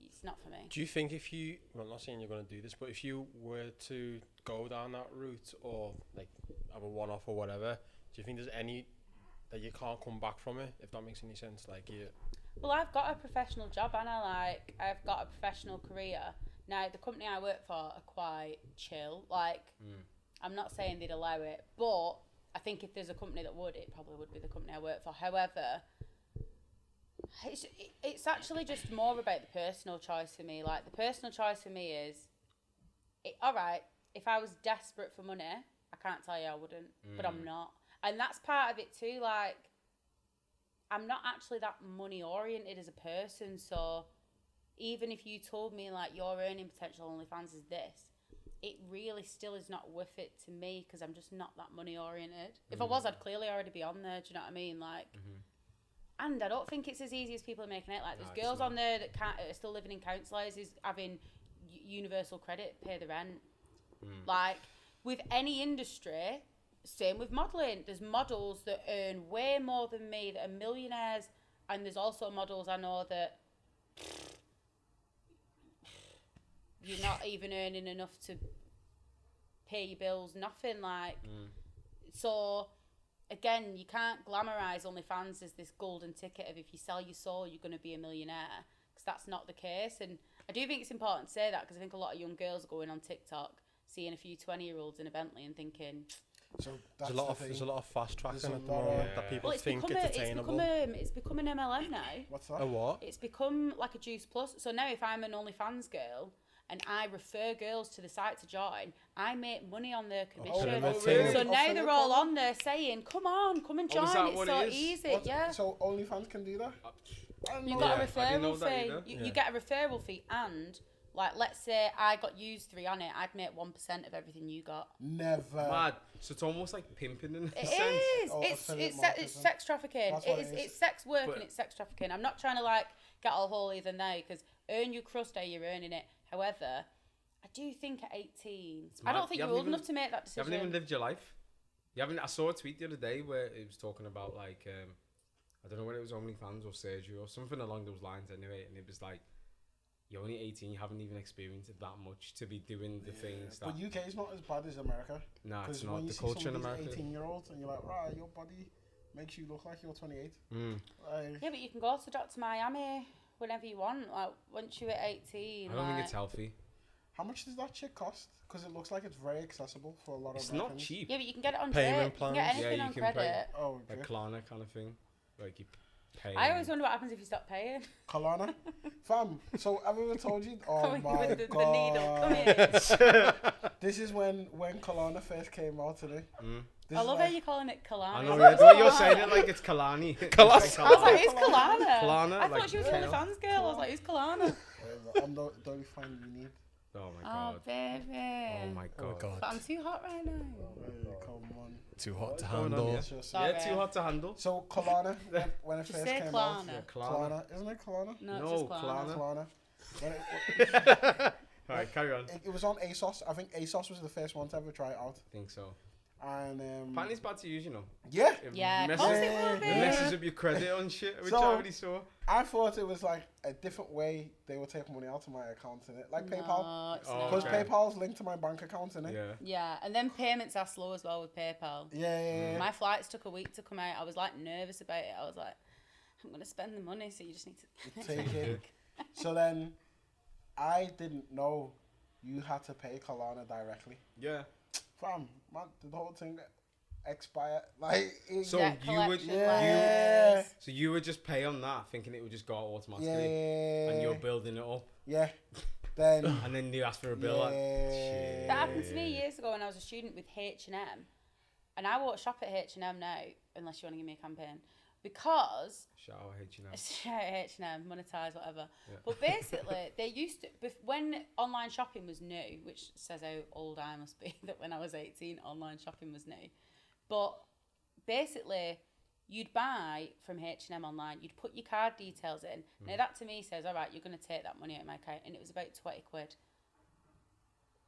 It's not for me. Do you think if you, well, I'm not saying you're going to do this, but if you were to go down that route or like have a one-off or whatever, do you think there's any that you can't come back from it, if that makes any sense? Like you, Well, I've got a professional job, and I've got a professional career. Now, the company I work for are quite chill. Like, I'm not saying they'd allow it, but I think if there's a company that would, it probably would be the company I work for. However, it's actually just more about the personal choice for me. Like, the personal choice for me is, all right, if I was desperate for money, I can't tell you I wouldn't, but I'm not. And that's part of it too, like, I'm not actually that money oriented as a person, so even if you told me like your earning potential on OnlyFans is this, it really still is not worth it to me because I'm just not that money oriented. If I was, I'd clearly already be on there. Do you know what I mean? Like, and I don't think it's as easy as people are making it. Like, there's girls on there that are still living in council houses, having universal credit, pay the rent. Like, with any industry, same with modelling. There's models that earn way more than me that are millionaires, and there's also models I know that you're not even earning enough to pay your bills, nothing. Like, so again, you can't glamorize OnlyFans as this golden ticket of if you sell your soul, you're going to be a millionaire, because that's not the case. And I do think it's important to say that, because I think a lot of young girls are going on TikTok, seeing a few 20-year-olds in a Bentley and thinking, So that's There's a lot of fast tracking There's a at the lot moment of- that people well, think it's attainable. it's become an MLM now. What's that? A what? It's become like a Juice Plus. So now if I'm an OnlyFans girl and I refer girls to the site to join, I make money on their commission. really? So Oh, now for they're the all promo? on there saying, come and join. is that It's what so it is? easy, What? yeah. So OnlyFans can do that? You Yeah, got a I didn't know referral that fee. either. You get a referral fee, and like, let's say I got used 3 on it, I'd make 1% of everything you got. Never. Mad. So it's almost like pimping in a It sense. is. Oh, affiliate It's marketing. sex trafficking. That's what It is. it is. It's sex work But- and it's sex trafficking. I'm not trying to like get all holy than now, because earn your crust how you're earning it. However, I do think at 18, I mad. don't think You you're haven't old even- enough to make that You decision. haven't even lived your life. You haven't. I saw a tweet the other day where it was talking about like I don't know whether it was OnlyFans or surgery or something along those lines anyway, and it was like, you're only 18, you haven't even experienced it that much to be doing the things that. But UK is not as bad as America. Nah, it's Because not. when you The see culture some in of these America. 18-year-olds and you're like, right, your body makes you look like you're 28. Like, Yeah, but you can go to Dr. Miami whenever you want. Like, once you're at 18, I don't think it's like- healthy. how much does that shit cost? Because it looks like it's very accessible for a lot of It's not Americans. cheap. Yeah, but you can get it on Payment credit. You can get plans. anything Yeah, on you can pay. credit. Oh, Like okay. Klarna kind of thing. Like you pay. I always wonder what happens if you stop paying. Kalana? Fam, so I've ever told you? Oh Coming my with the god. needle. Come here. This is when Kalana first came out today. This I is love like- how you're calling it Kalani. I know, yeah, the way you're saying it like it's Kalani. Kalani. I was like, who's Kalana? Kalana, I like thought she was an kale. OnlyFans girl. I was like, who's Kalana? I'm the only fan you need. Oh my Oh, god. baby. Oh my Oh god. But I'm too hot right now. Come on. Too hot to What's going on handle. here? It's just- Sorry. Yeah, too hot to handle. So Kalana, when it Just first say came Klarna. out. Yeah, Kalana, isn't it Kalana? No, it's No, just Kalana. Klarna. Kalana. When Alright, carry on. it was on ASOS. I think ASOS was the first one to ever try it out. I think so. And Apparently it's bad to use, you know. yeah, It Yeah, of messes, course Yeah, it will it be. messes up your credit on shit, which I So- already saw. I thought it was like a different way they would take money out of my account in it, like PayPal. No, it's Oh, not. Because okay. PayPal's linked to my bank account in it. Yeah. Yeah, and then payments are slow as well with PayPal. Yeah. My flights took a week to come out. I was like nervous about it. I was like, I'm going to spend the money, so you just need to Take it. So then, I didn't know you had to pay Kalana directly. Yeah. Fam, man, the whole thing expired. Like, it, So Debt you would, collection, yeah. like- so you would just pay on that, thinking it would just go out automatically, yeah, and you're building it up, yeah. Then, and then you ask for a bill. Like, yeah. That happened to me years ago when I was a student with H&M. And I won't shop at H&M now, unless you want to give me a campaign. Because, shout out H&M. shout out H&M, monetize, whatever. Yeah. But basically, they used to, when online shopping was new, which says how old I must be, that when I was 18, online shopping was new. But basically, you'd buy from H&M online, you'd put your card details in. Now that to me says, all right, you're going to take that money out of my account. And it was about 20 quid.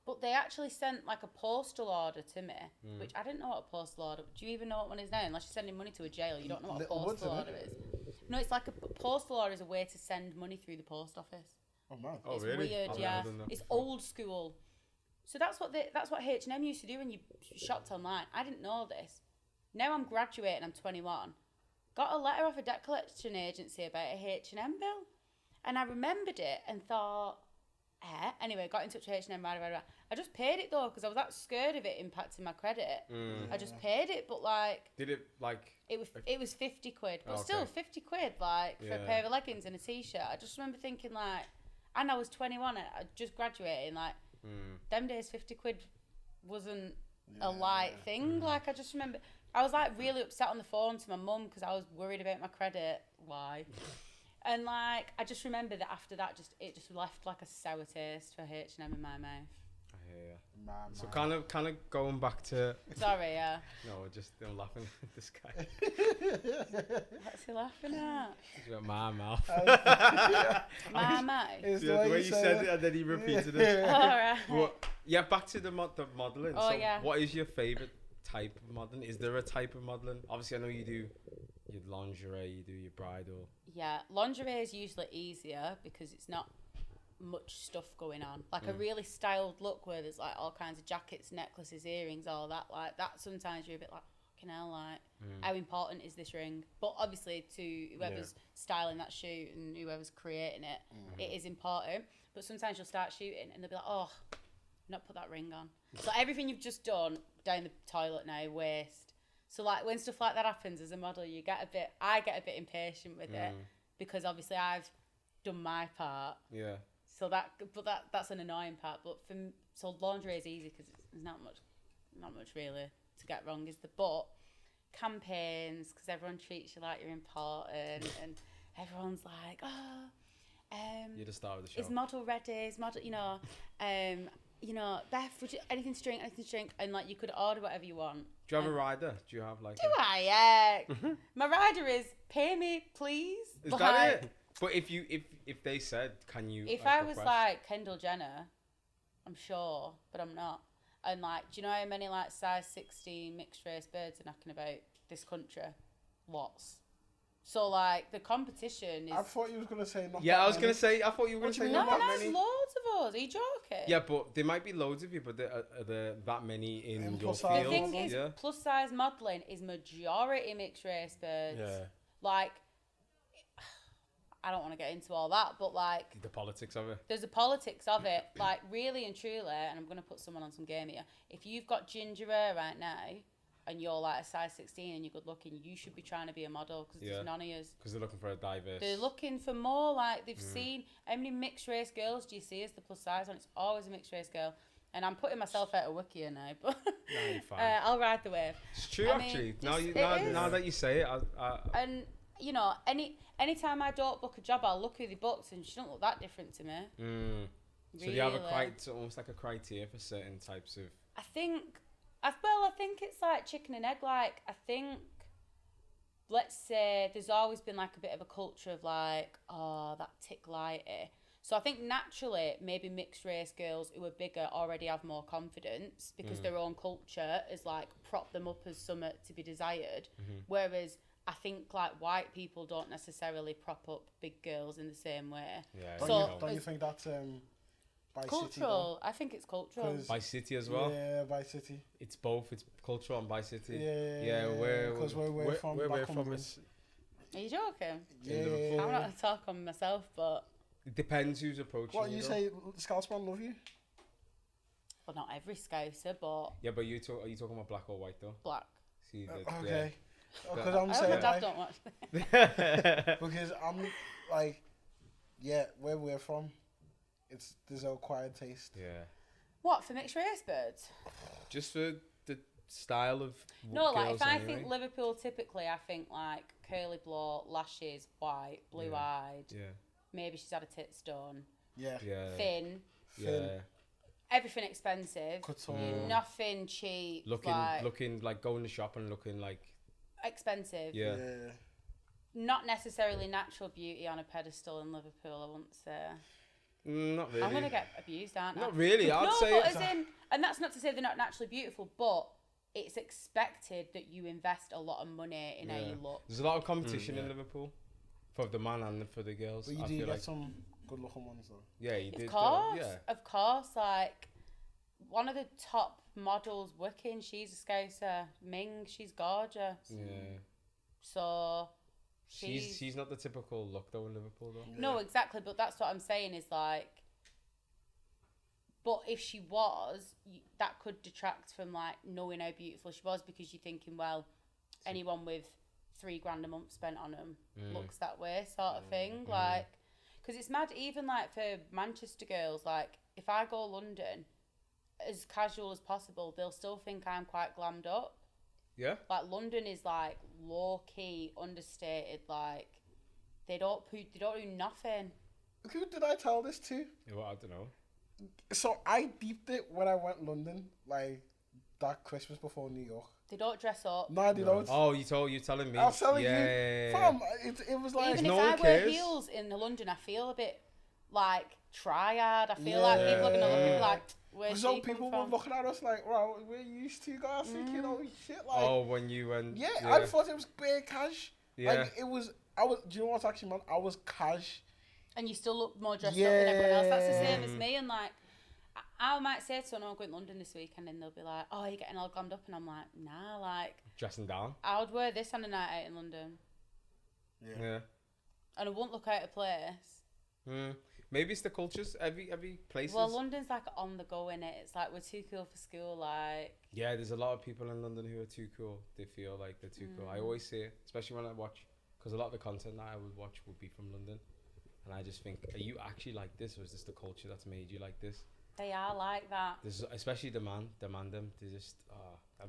But they actually sent like a postal order to me, which I didn't know what a postal order. Do you even know what one is now? Unless you're sending money to a jail, you don't know what a Little Woods, postal isn't order it? is. No, it's like a postal order is a way to send money through the post office. Oh, man. Oh, It's really? weird, I've yeah. never done that It's before. old school. So that's what H&M used to do when you shopped online. I didn't know this. Now I'm graduating. I'm 21. Got a letter off a debt collection agency about a H&M bill, and I remembered it and thought, Anyway, got in touch with H&M. I just paid it though because I was that scared of it impacting my credit. I just paid it, but like Did it like? it was 50 quid, but Okay. still 50 quid like for a Yeah. pair of leggings and a t-shirt. I just remember thinking like, and I was 21, I just graduated, like them days 50 quid wasn't a light thing. Like I just remember I was like really upset on the phone to my mum because I was worried about my credit. Why? And like I just remember that after that, it just left like a sour taste for H&M in my mouth. I hear ya. Man, So man. kind of going back to Sorry, yeah. no, just I'm laughing at this guy. What's he laughing at? He's got my mouth. My. It's Yeah, the way you said it and then he repeated it. Alright. Well, yeah, back to the modelling. Oh, So yeah. what is your favourite type of modelling? Is there a type of modelling? Obviously, I know you do your lingerie, you do your bridal. Yeah, lingerie is usually easier because it's not much stuff going on. Like a really styled look where there's like all kinds of jackets, necklaces, earrings, all that. Like that, sometimes you're a bit like, fucking hell, like how important is this ring? But obviously to whoever's styling that shoot and whoever's creating it, it is important. But sometimes you'll start shooting and they'll be like, oh, not put that ring on. So everything you've just done down the toilet now, waste. So like when stuff like that happens as a model, I get a bit impatient with it because obviously I've done my part. Yeah. So that's an annoying part. But so lingerie is easy because there's not much really to get wrong, is the but campaigns, because everyone treats you like you're important and everyone's like, You're the star of the show. is model ready? Is model, Beth, would you anything to drink? And like you could order whatever you want. Do you have a rider? Do you have like? Do I? My rider is pay me, please. Is that it? But if they said, can you? If I was like Kendall Jenner, I'm sure, but I'm not. And like, do you know how many like size 16 mixed race birds are knocking about this country? Lots. So like the competition is. I thought you was gonna say not. Yeah, that I was many. gonna say. I thought you were gonna say No, not that there's many. loads of us. Are you joking? Yeah, but there might be loads of you, but are there that many in your plus field? size The thing is, yeah. plus size modelling is majority mixed race birds. Yeah. Like, I don't want to get into all that, but like, The politics of it. there's the politics of it. Like, really and truly, and I'm going to put someone on some game here. If you've got ginger hair right now, and you're like a size 16 and you're good looking, you should be trying to be a model because there's none of yous. Because they're looking for a diverse. They're looking for more, like, they've seen, how many mixed race girls do you see as the plus size one? It's always a mixed race girl. And I'm putting myself out of wiki here now, but No, you're fine. I'll ride the wave. It's true, I mean, actually. just- Now that you say it, And, anytime I don't book a job, I'll look who they booked and she don't look that different to me. So do you have Really. almost like a criteria for certain types of? I think it's like chicken and egg. Like, I think, let's say, there's always been like a bit of a culture of like, oh, that tick lighty. So I think naturally, maybe mixed race girls who are bigger already have more confidence because their own culture is like prop them up as something to be desired. Whereas I think like white people don't necessarily prop up big girls in the same way. Yeah. Don't you think that's by city? Cultural. I think it's cultural. 'Cause- By city as well. Yeah, by city. It's both. It's cultural and by city. Yeah. Because we're from Where back we're home. from is Are you joking? Yeah. I'm not going to talk on myself, but It depends who's approaching. What you though. say? Scotsman love you? well, not every Scouser, but Yeah, but are you talking about black or white though? black. See, Okay. Because Yeah. I'm I hope my saying dad like, don't watch this. because I'm like, yeah, where we're from, there's a acquired taste. Yeah. What, for mixed race birds? Just for the style of. No, like girls if I anyway. think Liverpool, typically I think like curly blow, lashes, white, blue eyed. Yeah. Maybe she's had a tits done. Yeah. Yeah. Thin. Yeah. Everything expensive. Couture. Nothing cheap. Looking like going to shop and looking like. Expensive. Yeah. Not necessarily natural beauty on a pedestal in Liverpool, I wouldn't say. Not really. I'm going to get abused, aren't I? Not really. I'd no, say. but as in, and that's not to say they're not naturally beautiful, but it's expected that you invest a lot of money in how you look. There's a lot of competition in Liverpool, for the man and for the girls. But you I do feel get like. some good looking ones though. Yeah, you did. Of course, like one of the top models working, she's a Scouser. Ming, she's gorgeous. Yeah. So She's not the typical look though in Liverpool though. no, exactly. But that's what I'm saying is like. But if she was, that could detract from like knowing how beautiful she was because you're thinking, well, anyone with $3,000 a month spent on them looks that way, sort of thing. Like, because it's mad. Even like for Manchester girls, like if I go London, as casual as possible, they'll still think I'm quite glammed up. Yeah. Like London is like low key, understated. Like they don't do nothing. Who did I tell this to? Yeah, well, I don't know. So I deeped it when I went London, like that Christmas before New York. They don't dress up. No, they don't. Oh, you're telling me. I was telling you, yeah. fam. It was like Even no if I one wear cares. heels in London, I feel a bit like triad. I feel like people are gonna look at me like, where's so she come people from? were looking at us like, wow, we're used to guys thinking, oh shit, like. Oh, when you went. Yeah, I thought it was bare cash. Yeah. Like it was. I was. Do you know what's actually, man? I was cash. And you still look more dressed up than everyone else. That's the same as Yeah. me. And like, I might say to someone, I'm going to London this weekend, and they'll be like, oh, you're getting all glammed up. And I'm like, nah, like, Dressing down. I would wear this on a night out in London. Yeah. And I wouldn't look out of place. Maybe it's the cultures. Every places. Well, London's like on the go, innit? It's like, we're too cool for school, like. Yeah, there's a lot of people in London who are too cool. They feel like they're too cool. I always say it, especially when I watch, because a lot of the content that I would watch would be from London. And I just think, are you actually like this, or is this the culture that's made you like this? They are like that. There's especially the man them. They just,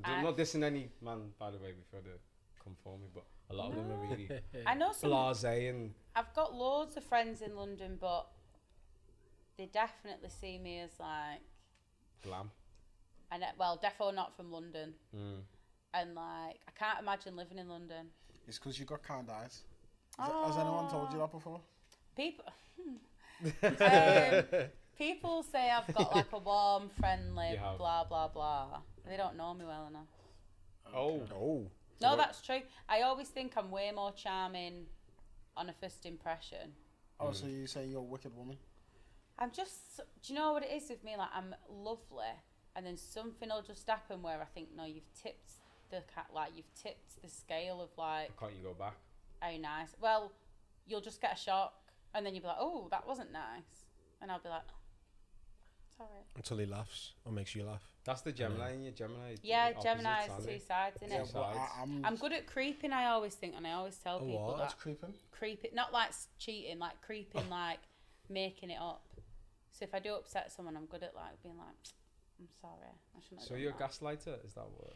I'm not dissing any man, by the way, before they come for me, but a lot of them are really I know some. blasé and I've got loads of friends in London, but they definitely see me as like, glam. and well, defo not from London. And like, I can't imagine living in London. It's because you got kind eyes. Has anyone told you that before? People, people say I've got like a warm, friendly, You have. blah blah blah. They don't know me well enough. Oh. No, that's true. I always think I'm way more charming on a first impression. Oh, so you say you're a wicked woman? I'm just, do you know what it is with me? Like, I'm lovely, and then something will just happen where I think, no, you've tipped the scale of like, Can't you go back? how nice. Well, you'll just get a shock, and then you'll be like, oh, that wasn't nice, and I'll be like, oh, sorry. Until he laughs or makes you laugh. That's the Gemini in you, Gemini. Yeah, opposites, Gemini has aren't two they? sides, innit? Yeah, Two but sides. I'm good at creeping, I always think, and I always tell A people what? That's that. creeping. Creeping, not like cheating, like creeping, like making it up. So if I do upset someone, I'm good at like being like, I'm sorry, I shouldn't have So done you're a that. gaslighter? Is that what?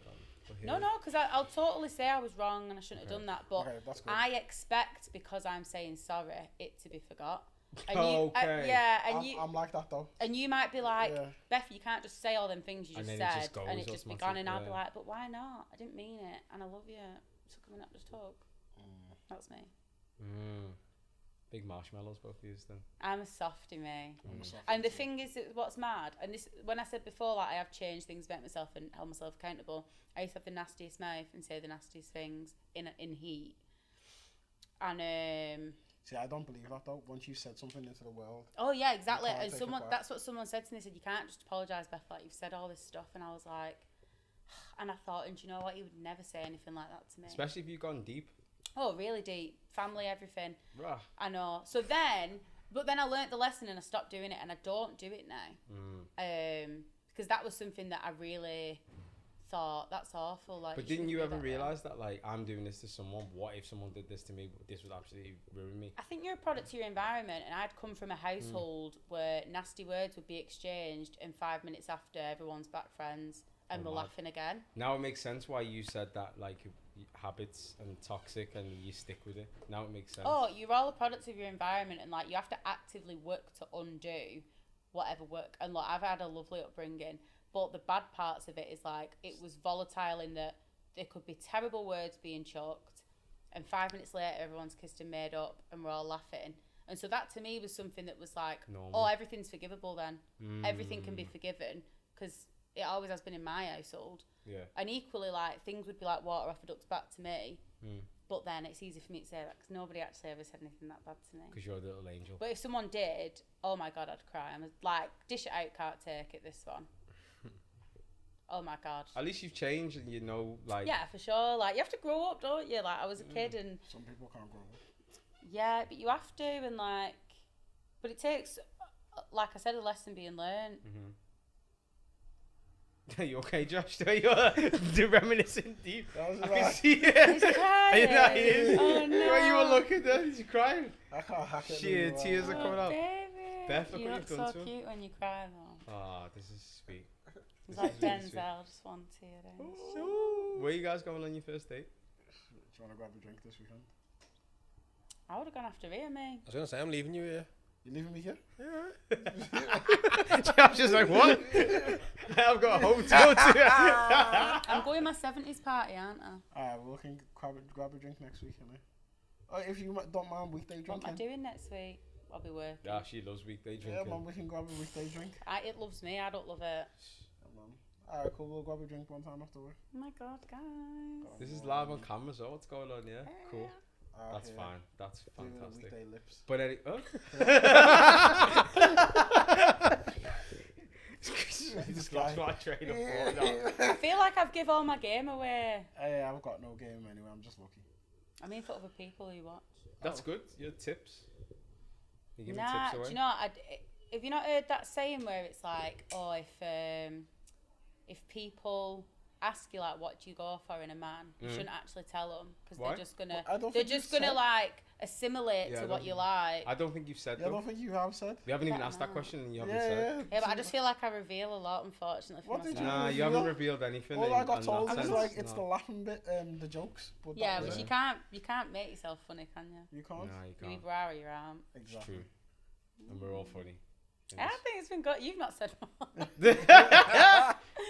No, because I'll totally say I was wrong and I shouldn't have done that. But Okay, that's good. I expect, because I'm saying sorry, it to be forgot. And Okay. I'm like that though. and you might be like, Yeah. Beth, you can't just say all them things you And just then it said just goes and it just be gone. And I'll be automatic, like, but why not? I didn't mean it, and I love you. So come and just talk. That's me. Big marshmallows, both of you then. I'm a softie, me. I'm a soft And the too. thing is, what's mad, and this, when I said before, like I have changed things about myself and held myself accountable. I used to have the nastiest mouth and say the nastiest things in heat. And See, I don't believe that though. Once you said something into the world, oh yeah, exactly. can't And take it back. that's what someone said to me. They said, you can't just apologise, Beth, like you've said all this stuff. And I was like, and I thought, and do you know what? You would never say anything like that to me. Especially if you've gone deep. Oh, really deep. Family, everything. Rah. I know. So but then I learnt the lesson and I stopped doing it, and I don't do it now. Because that was something that I really thought, that's awful. Like, But didn't you ever realise that, like, I'm doing this to someone? What if someone did this to me? This would absolutely ruin me. I think you're a product of your environment, and I'd come from a household where nasty words would be exchanged, and 5 minutes after, everyone's back friends, and we're mad. laughing again. Now it makes sense why you said that, like, habits and toxic, and you stick with it. Now it makes sense. Oh, you're all a product of your environment, and like you have to actively work to undo whatever work. And like I've had a lovely upbringing, but the bad parts of it is like it was volatile in that there could be terrible words being chucked, and 5 minutes later everyone's kissed and made up, and we're all laughing. And so that to me was something that was like, Normal. oh, everything's forgivable then. Everything can be forgiven, because it always has been in my household. Yeah. And equally, like, things would be like water off a duck's back to me. But then it's easy for me to say that because nobody actually ever said anything that bad to me. Because you're a little angel. But if someone did, oh my God, I'd cry. I'm like, dish it out, can't take it, this one. Oh my God. At least you've changed and you know, like... Yeah, for sure. Like, you have to grow up, don't you? Like, I was a kid and... some people can't grow up. Yeah, but you have to, and like... But it takes, like I said, a lesson being learned. Are you okay, Josh? Are you reminiscing deep? That was I can right. see it. He's crying. Yeah, he is. Oh no. When you were looking there, he's crying. I can't hack it. Shit, really tears well. are coming out. Baby. Beth, look You what look you've done so to him. cute when you cry, though. Ah, this is sweet. It's like This is really Denzel, just one tear in. sweet. Where are you guys going on your first date? Do you want to grab a drink this weekend? I would have gone after Ria, me. I was going to say, I'm leaving you here. You leaving me here? I'm just like, what? I've got a hotel to. I'm going my 70s party, aren't I? Alright, we can grab a drink next week, innit? Oh, if you don't mind weekday What drinking. am I doing next week? I'll be working. Yeah, she loves weekday drinking. Yeah, man, we can grab a weekday drink. It loves me. I don't love it. Yeah, man. Alright, cool. We'll grab a drink one time after work. Oh my god, guys. This is live on camera, so what's going on? Yeah, cool. That's Yeah. fine. That's Doing the fantastic. weekday lips. But any, This lost guy. my train of thought. I feel like I've give all my game away. Hey, I've got no game anyway. I'm just lucky. I mean, for other people who watch. That's good. Your tips. You giving Nah, tips do away? you know? Have you not heard that saying where it's like, oh, if people ask you like, what do you go for in a man, you shouldn't actually tell them because Why? they're just gonna, I don't they're think you've just gonna said- like assimilate Yeah, I to don't what you think- like. I don't think you've said Yeah, I though. don't think you have said. We haven't even Better asked that not. question, and you haven't Yeah, said. Yeah, but I just feel like I reveal a lot, unfortunately, for What did myself. you Nah, you reveal? haven't revealed anything. All I got told in that is sense. like it's the No. laughing bit, the jokes. But that Yeah, was but it. you can't make yourself funny, can you? You can't. Nah, you You can't. either are or you aren't. It's Exactly. true. And we're all funny. I think it's been good. You've not said one.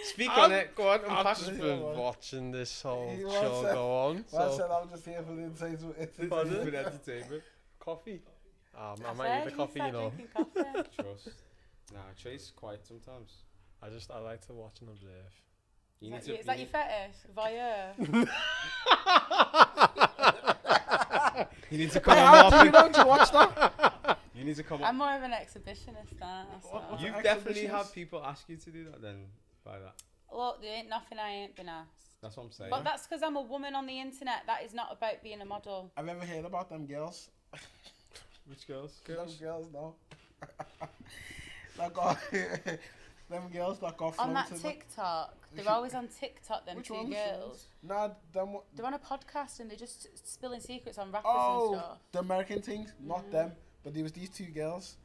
Speak on it. Go on. I've Unpack just it. been watching this whole He show wants it. go on. Well, I So said I'm just here for the entertainment. It's been entertainment. coffee. I I might said need the coffee, you start know. drinking coffee. Trust. Nah, Chase quiet sometimes. I like to watch and observe. You need Is that your fetish? Voyeur? You need to come on How do off. you know to watch that? You need to come I'm on. more of an exhibitionist, that's all. What's You an definitely exhibitionist? have people ask you to do that then. By that. Look, there ain't nothing I ain't been asked. That's what I'm saying. But that's because I'm a woman on the internet. That is not about being a model. I've ever heard about them girls. Which girls? Them girls, no. That got them girls that got On that floated. TikTok, they're always on TikTok, them Which two ones? girls. Nah, them. They're on a podcast and they're just spilling secrets on rappers and Oh, stuff. the American things, not them. But there was these two girls.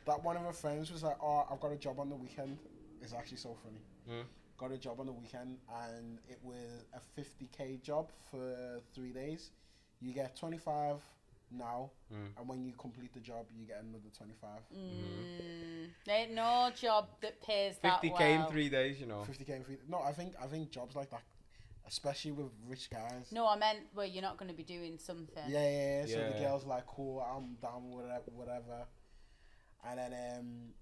That one of her friends was like, "Oh, I've got a job on the weekend." It's actually so funny. Mm. Got a job on the weekend, and it was a 50k job for 3 days. You get 25 now, and when you complete the job, you get another 25. There ain't no job that pays that 50k well. in 3 days, you know. 50k in 3. No, I think jobs like that, especially with rich guys. No, I meant where you're not going to be doing something. Yeah. So the Yeah. girls like, cool, I'm down with whatever. And then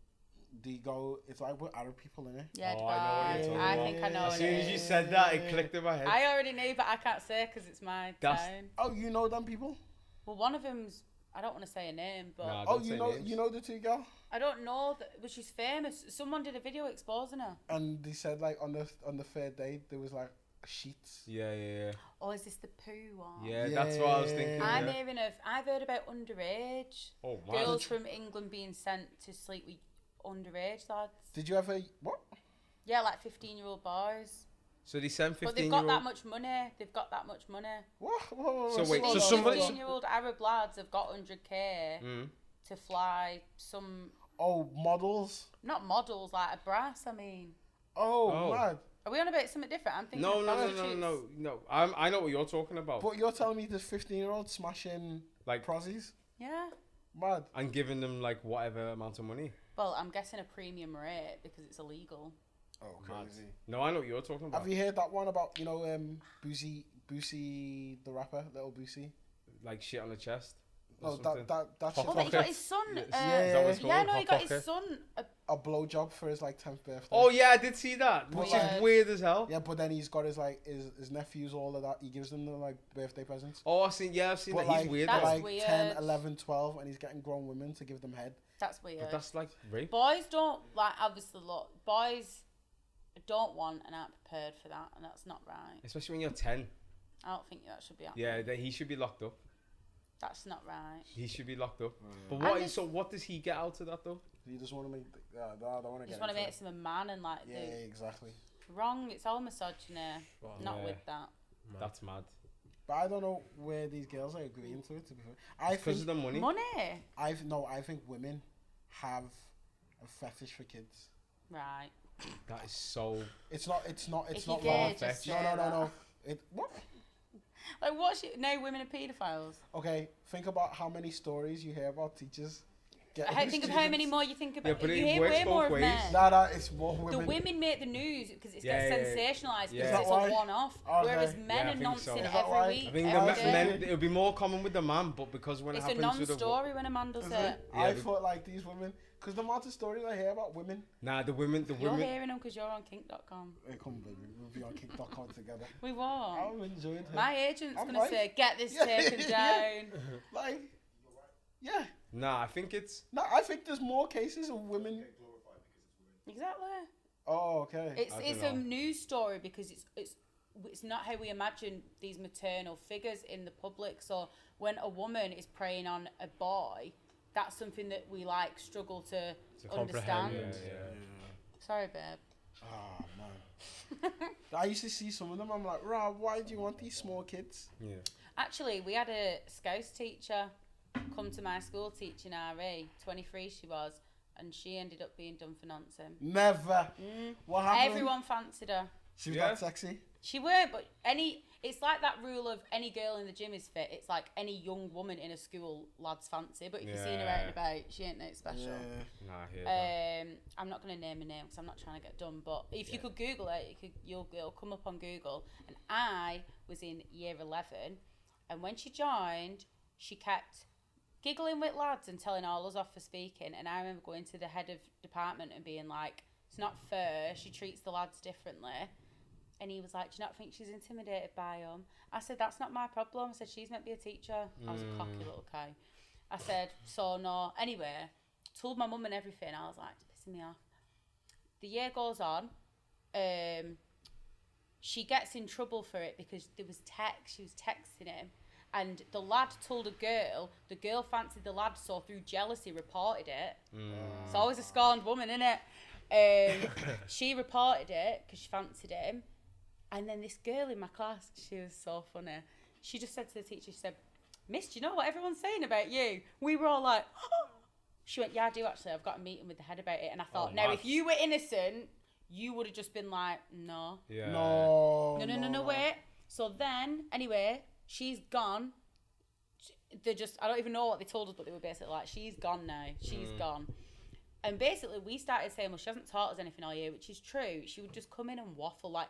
they go. It's like with Arab people in it. Yeah, Oh, I know what you're Dubai. talking I about. think I know As what soon it as you is. said that, it clicked in my head. I already knew, but I can't say because it's my That's- town. Oh, you know them people? Well, one of them's, I don't want to say a name, but Nah, Oh, don't say names. you know the two girls? I don't know, but she's famous. Someone did a video exposing her. And they said like on the third day there was like sheets. Yeah. Oh, is this the poo one? Yeah, that's what I was thinking. I'm yeah. hearing of, I've heard about underage. Oh, man. Girls from England being sent to sleep with underage lads. Did you ever what? Yeah, like 15-year-old boys. So they sent 15 But they've got that much money. They've got that much money. What? So wait, slow so down, somebody- slow down. 15-year-old Arab lads have got 100k Mm. to fly some, Oh, models. not models, like a brass, I mean. Oh, Oh. mad. Are we on about something different? I'm thinking No, of no. prostitutes. I know what you're talking about. But you're telling me this 15-year-old smashing Like, prozzies? Yeah. Mad. and giving them like whatever amount of money. Well, I'm guessing a premium rate because it's illegal. Oh, Mad. crazy. No, I know what you're talking about. Have you heard that one about Boosie the rapper, little Boosie? Like shit on the chest. or No, something? that Hot Oh, shit. but he got pocket. his son. Yeah. Yeah, Is that what it's Yeah, called? no, he Hot got his pocket? son. A blowjob for his like 10th birthday. Oh yeah, I did see that, But which like- is weird as hell. Yeah, but then he's got his like his nephews, all of that. He gives them the like birthday presents. Oh, I've seen that. But He's weird. That's though. like weird. 10, 11, 12, and he's getting grown women to give them head. That's weird. But that's like rape. Boys don't like obviously look. Boys don't want and aren't prepared for that, and that's not right. Especially when you're 10. I don't think that should be happening. Yeah, then he should be locked up. That's not right. He should be locked up. But And what? this- So what does he get out of that though? You just want to make. I don't want to You get. just want to into make him a man and like it. Yeah, exactly. wrong. It's all misogyny. Wow. Not Yeah. with that. That's mad. But I don't know where these girls are agreeing to it. To be fair, I Because of think the money. Money. I think women have a fetish for kids. Right. That is so. It's not. If not you're wrong. gay, far-fetched. just say No. that. It what? Like what's your, no women are paedophiles. Okay, think about how many stories you hear about teachers I think of how many more you think about. Yeah, but you it hear works way more both of ways. men. Nah, it's more The women. women make the news because it Yeah, gets yeah, sensationalised yeah. because Is that it's why? a one-off. Okay. Whereas Yeah, men I are think nonsense so. Is that every why? week. I think every the day. men, it'll be more common with the man, but because when It's it a happens with non-story when a man does Is it. it? Yeah, I but- thought like these women, because the amount of stories I hear about women, the women, You're hearing them because you're on kink.com. hey, come baby, we'll be on Kink.com together. We won't. I'm enjoying her. My agent's I'm going to like- say, get this Yeah, taken yeah. down. Like, yeah. Nah, I think it's No, I think there's more cases of women. Exactly. Oh, okay. It's I a dunno. news story because it's not how we imagine these maternal figures in the public. So when a woman is preying on a boy, that's something that we like struggle to understand. comprehend. Sorry, babe. Ah, man. I used to see some of them. I'm like, Rob, why do you want these small kids? yeah. Actually, we had a Scouse teacher come to my school teaching RE. 23 she was, and she ended up being done for nonsense. Never. What happened? Everyone fancied her. She was Yeah. that sexy. She weren't, but it's like that rule of any girl in the gym is fit. It's like any young woman in a school, lads fancy. But if you've seen her out and about, she ain't no special. Yeah. Nah, I hear that. I'm not going to name a name because I'm not trying to get done. But if you could Google it, it'll come up on Google. And I was in year 11, and when she joined, she kept giggling with lads and telling all us off for speaking. And I remember going to the head of department and being like, "It's not fair. She treats the lads differently." And he was like, "Do you not think she's intimidated by him?" I said, "That's not my problem." I said, "She's meant to be a teacher." I was a cocky little guy. I said, "So no." Anyway, told my mum and everything. I was like, it's pissing me off. The year goes on. She gets in trouble for it because there was text. She was texting him. And the lad told a girl. The girl fancied the lad, so through jealousy reported it. It's always a scorned woman, innit? She reported it because she fancied him. And then this girl in my class, she was so funny. She just said to the teacher, she said, "Miss, do you know what everyone's saying about you?" We were all like, oh. She went, "Yeah, I do actually. I've got a meeting with the head about it." And I thought, now, if you were innocent, you would have just been like, no. Yeah. No, Wait. So then, anyway, she's gone. They just, I don't even know what they told us, but they were basically like, she's gone now. She's gone. And basically, we started saying, well, she hasn't taught us anything all year, which is true. She would just come in and waffle. Like,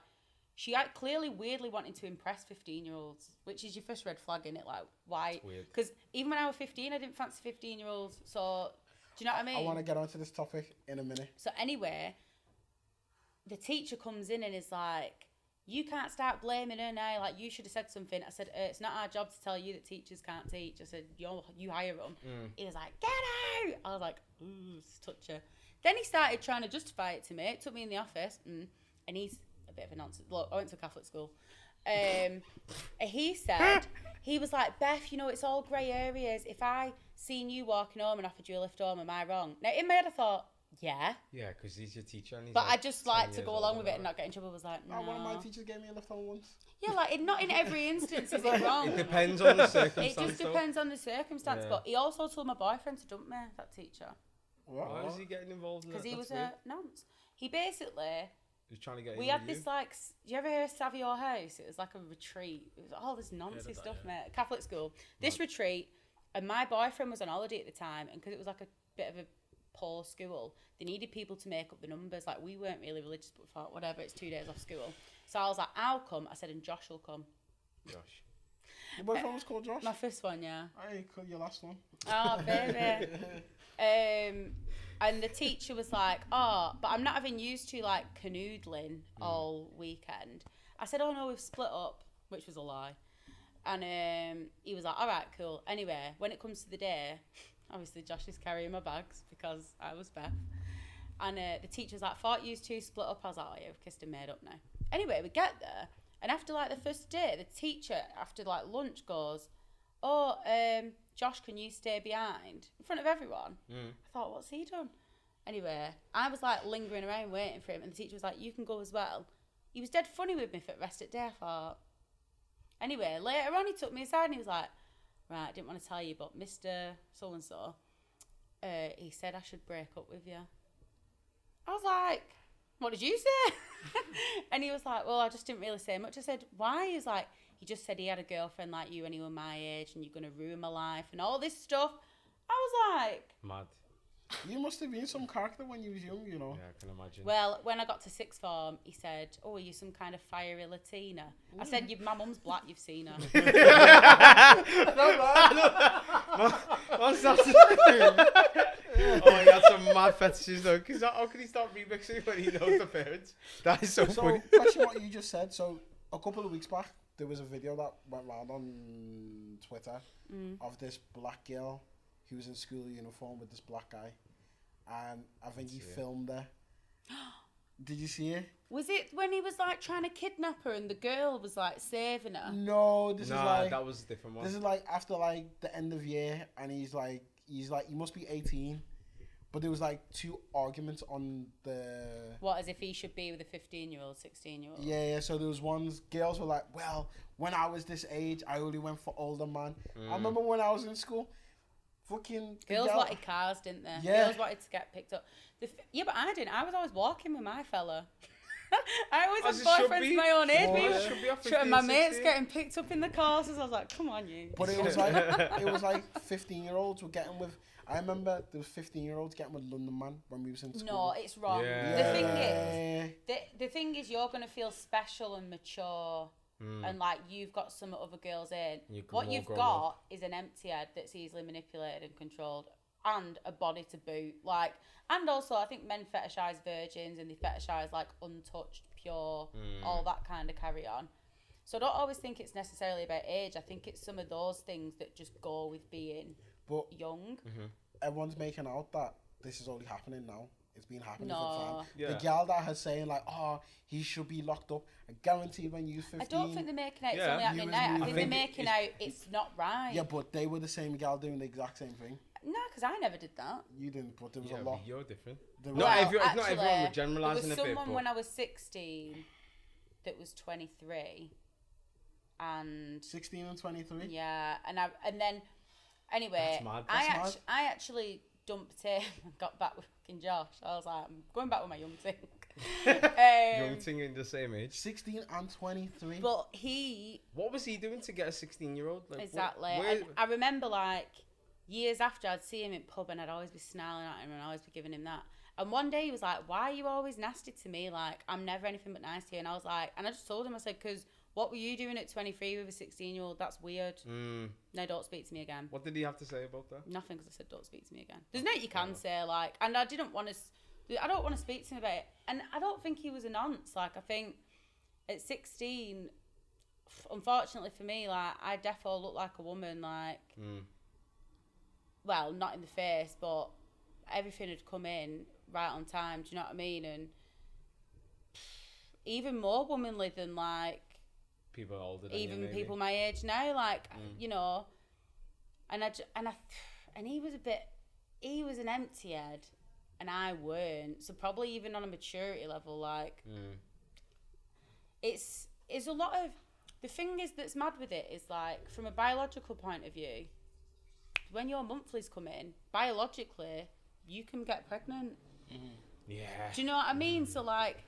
she clearly weirdly wanting to impress 15-year-olds, which is your first red flag, innit? Like, why? Weird. Because even when I was 15, I didn't fancy 15-year-olds. So, do you know what I mean? I want to get onto this topic in a minute. So anyway, the teacher comes in and is like, "You can't start blaming her now. Like, you should have said something." I said, "It's not our job to tell you that teachers can't teach." I said, "You hire them." He was like, "Get out!" I was like, "Ooh, touch her." Then he started trying to justify it to me. It took me in the office, and he's a bit of a nonsense. Look, I went to a Catholic school. He said, he was like, "Beth, you know, it's all grey areas. If I seen you walking home and offered you a lift home, am I wrong?" Now, in my head, I thought, yeah. Yeah, because he's your teacher. And he's But like I just 10 like to years go old along or with it and whatever. not get in trouble. Was like, no. One of my teachers gave me a lift home once. Yeah, like not in every instance is it wrong. It depends on the It circumstance. just depends on the circumstance. Yeah. But he also told my boyfriend to dump me, that teacher, What? Why was he getting involved in that? because he was That's weird. a nonce. He basically, He's trying to get we in had with this you. like, do you ever hear of Saviour House? It was like a retreat. It was all this nonsense that, stuff, yeah. mate. Catholic school. This retreat, and my boyfriend was on holiday at the time, and because it was like a bit of a poor school, they needed people to make up the numbers. Like, we weren't really religious, but we thought, whatever, it's 2 days off school. So I was like, "I'll come." I said, "And Josh will come." Josh. Your boyfriend was called Josh? My first one, yeah. I called your last one. Oh, baby. And the teacher was like, "Oh, but I'm not having used to like canoodling all weekend." I said, "Oh no, we've split up," which was a lie. And he was like, "All right, cool." Anyway, when it comes to the day, obviously Josh is carrying my bags because I was Beth. And the teacher was like, "Thought you two split up." I was like, "Oh yeah, we've kissed and made up now." Anyway, we get there, and after like the first day, the teacher after like lunch goes, "Oh, Josh, can you stay behind?" In front of everyone. I thought, what's he done? Anyway, I was like lingering around waiting for him, and the teacher was like, "You can go as well." He was dead funny with me for the rest of the day, I thought. Anyway, later on he took me aside and he was like, "Right, I didn't want to tell you, but Mr. So-and-so, he said I should break up with you." I was like, "What did you say?" And he was like, "Well, I just didn't really say much." I said, "Why?" He was like, "He just said he had a girlfriend like you and he was my age and you're going to ruin my life and all this stuff." I was like, Mad. You must have been some character when you was young, you know. Yeah, I can imagine. Well, when I got to sixth form, he said, "Oh, are you some kind of fiery Latina?" I said, "My mum's black. You've seen her." What's that? Oh, he had some mad fetishes though. Cause how can he start remixing when he knows the parents? That is so So, funny. question what you just said. So, a couple of weeks back, there was a video that went round on Twitter of this black girl who was in school uniform with this black guy, and I think he filmed her. Did you see it? Was it when he was like trying to kidnap her and the girl was like saving her? No, this is like that was a different one. this is like after like the end of year, and he's like he must be 18, but there was like 2 arguments on the. What, as if he should be with a 15-year-old, 16-year-old? Yeah. So there was girls were like, well, when I was this age, I only went for older man. I remember when I was in school, fucking Girls wanted cars, didn't they? Yeah. Girls wanted to get picked up. Yeah, but I didn't. I was always walking with my fella. I always As had it should boyfriends be. my own age. Well, We it were should be off and my 15, mates 16. getting picked up in the courses. I was like, come on, you. But it was like 15-year-olds were getting with. I remember there was 15-year-olds getting with London man when we was in school. No, it's wrong. Yeah. The thing is, you're going to feel special and mature. And like you've got some other girls in. What you've got is an empty head that's easily manipulated and controlled, and a body to boot. Like, and also I think men fetishize virgins and they fetishize like untouched, pure, all that kind of carry on. So I don't always think it's necessarily about age. I think it's some of those things that just go with being young. Everyone's making out that this is only happening now. It's been happening for time. Yeah. The gal that has saying like, oh, he should be locked up. I guarantee when you was 15. I don't think they're making out it's Yeah. only happening You now. was I think they're making out it's not right. Yeah, but they were the same gal doing the exact same thing. No, because I never did that. You didn't, but there was Yeah, a but lot. you're different. There Not was- everyone. Not everyone would generalise in there a was bit. someone But when I was 16 that was 23, and 16 and 23. yeah, and then anyway, That's mad. I actually dumped him and got back with fucking Josh. I was like, I'm going back with my young thing. young thing in the same age. 16 and 23. But he What was he doing to get a 16-year-old? Like, exactly. Where, And I remember like years after I'd see him in pub and I'd always be snarling at him and I'd always be giving him that. And one day he was like, "Why are you always nasty to me? Like, I'm never anything but nice to you." And I was like, and I just told him, I said, "Because what were you doing at 23 with a 16-year-old? That's weird. No, don't speak to me again." What did he have to say about that? Nothing, because I said, "Don't speak to me again." There's nothing you can say, like, and I didn't want to, I don't want to speak to him about it. And I don't think he was a nonce. Like, I think at 16, unfortunately for me, like, I defo look like a woman, like, well, not in the face, but everything had come in right on time. Do you know what I mean? And even more womanly than like People older than you, even maybe. people my age now. Like you know, and he was an empty head, and I weren't. So probably even on a maturity level, like it's a lot of the thing is that's mad with it is like from a biological point of view, when your monthlies come in, biologically you can get pregnant. Yeah. Do you know what I mean? So like,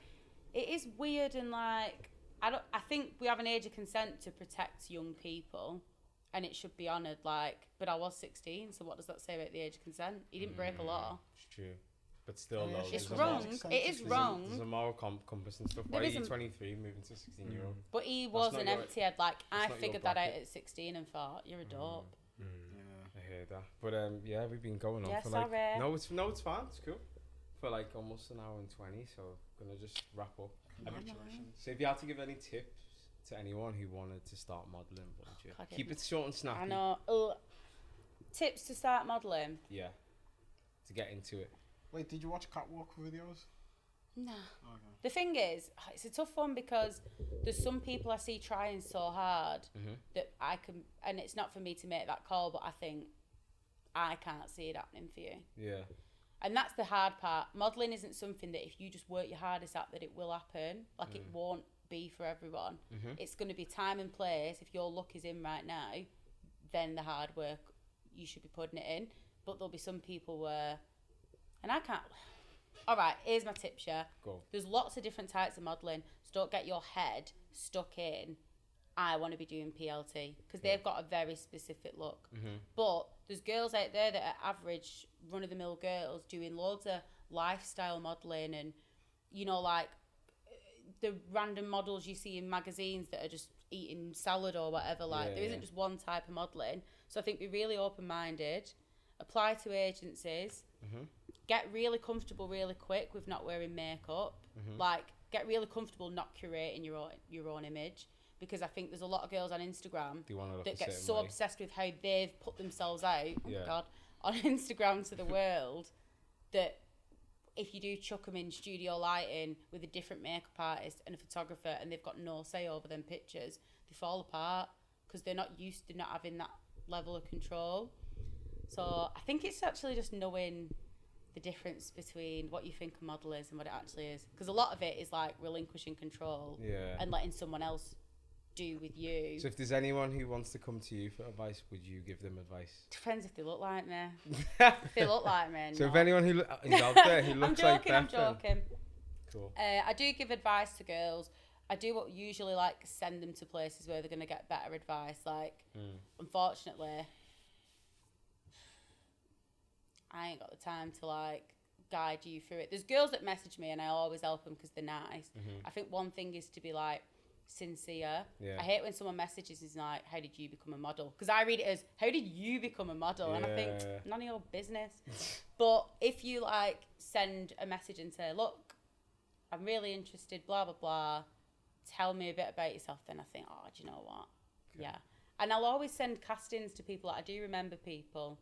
it is weird and like, I think we have an age of consent to protect young people, and it should be honoured. Like, but I was 16, so what does that say about the age of consent? He didn't break a law. It's true. But still, Yeah, though, it's It's there's a wrong. moral- It is wrong. There's a moral compass and stuff. There Why are is you a- 23 moving to 16-year-old? But he was not an your- empty head. Like, I not your figured that out bracket. at 16 and thought, you're a dope. I hear that. But yeah, we've been going on Yeah, for like sorry. no, it's fine. It's cool. For like almost an hour and 20, so gonna just wrap up. So if you had to give any tips to anyone who wanted to start modelling, what would you? God, Keep it short and snappy. I know. Tips to start modelling? Yeah. To get into it. Wait, did you watch catwalk videos? No. Okay. The thing is, it's a tough one because there's some people I see trying so hard that I can, and it's not for me to make that call, but I think I can't see it happening for you. Yeah. And that's the hard part. Modelling isn't something that if you just work your hardest at, that it will happen. Like, it won't be for everyone. It's going to be time and place. If your luck is in right now, then the hard work, you should be putting it in. But there'll be some people where, and I can't. All right, here's my tips, yeah. Go. There's lots of different types of modelling, so don't get your head stuck in, I want to be doing PLT because they've got a very specific look. Mm-hmm. But there's girls out there that are average, run-of-the-mill girls doing loads of lifestyle modelling and, you know, like the random models you see in magazines that are just eating salad or whatever. Like, there isn't just one type of modelling. So I think be really open-minded, apply to agencies, get really comfortable really quick with not wearing makeup. Like, get really comfortable not curating your own image. Because I think there's a lot of girls on Instagram that get so obsessed with how they've put themselves out, oh my God, on Instagram to the world, that if you do chuck them in studio lighting with a different makeup artist and a photographer and they've got no say over them pictures, they fall apart because they're not used to not having that level of control. So I think it's actually just knowing the difference between what you think a model is and what it actually is. Because a lot of it is like relinquishing control and letting someone else do with you. So if there's anyone who wants to come to you for advice, would you give them advice? Depends if they look like me. If they look like me, so no. if anyone who is out there who looks like Beth, I'm joking. Cool. I do give advice to girls. I do usually like send them to places where they're going to get better advice. Like, unfortunately, I ain't got the time to like guide you through it. There's girls that message me and I always help them because they're nice. I think one thing is to be like sincere. I hate when someone messages is like, how did you become a model? Because I read it as, how did you become a model? And I think, none of your business. But if you like send a message and say, look, I'm really interested, blah, blah, blah, tell me a bit about yourself, then I think, oh, do you know what? Okay. Yeah. And I'll always send castings to people. I do remember people.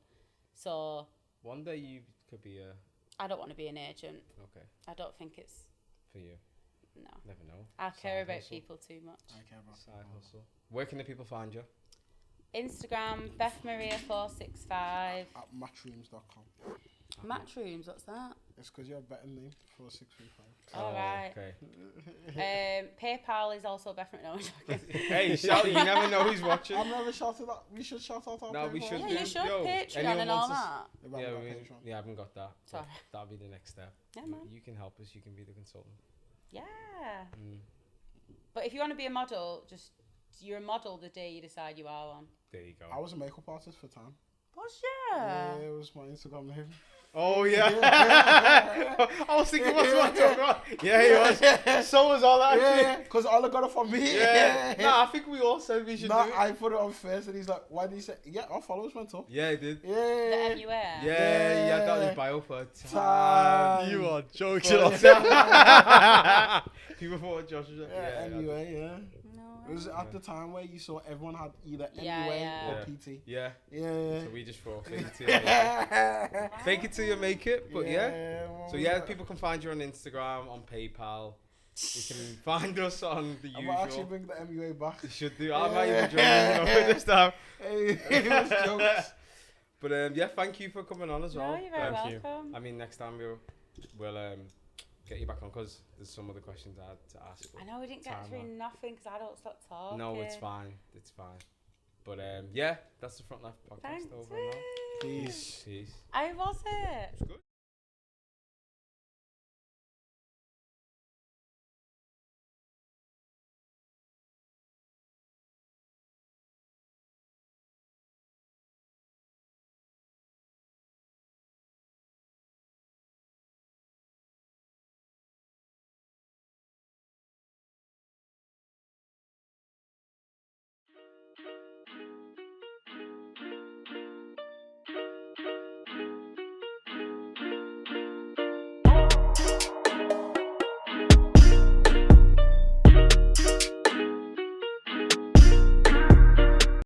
So one day you could be a... I don't want to be an agent. Okay. I don't think it's... For you? No. Never know. I care about people too much. I care about Side hustle. Where can the people find you? Instagram, BethMaria465. At matchrooms.com. Matchrooms, what's that? It's because you're a better name for 635. All right. Okay. PayPal is also Beth. No, I'm joking. Hey, shout! You never know who's watching. I've never shouted that. We should shout out our No, we PayPal. should. Yeah, you should. Yo, Patreon anyone and all wants us- that. If I Yeah, haven't got we Patreon. haven't got that. Sorry. That'll be the next step. Yeah, man. You can help us. You can be the consultant. Yeah. But if you want to be a model, just you're a model the day you decide you are one. There you go. I was a makeup artist for time. Was Yeah, you? it was my Instagram name. Oh yeah. I was thinking, what's what I'm talking about? Yeah, he was. So was all that. Yeah, because all got it from me. Yeah. Nah, I think we all said we should do it. I put it on first, and he's like, "Why did he say?" Yeah, our followers went up. Yeah, he did. The Yeah. MUA? Yeah, he had that in his bio for time. Time. You are joking. People thought Josh was Yeah, anyway, yeah. No. It was at the time where you saw everyone had either Yeah, MUA yeah. or PT. Yeah. Yeah. So we just thought fake it till you make it. Fake it till you make it. But yeah. So yeah, people can find you on Instagram, on PayPal. You can find us on the I might actually usual. bring the MUA back. You should do. I might even join you this time. Hey, it was jokes. But yeah, thank you for coming on as well. No, you're very Thank you. welcome. I mean, next time we'll get you back on because there's some other questions I had to ask. I know we didn't get Time through on. nothing because I don't stop talking. No, it's fine. It's fine. But yeah, that's the Front Left podcast Thanks. over and out. Peace. Peace. How was it? It's good.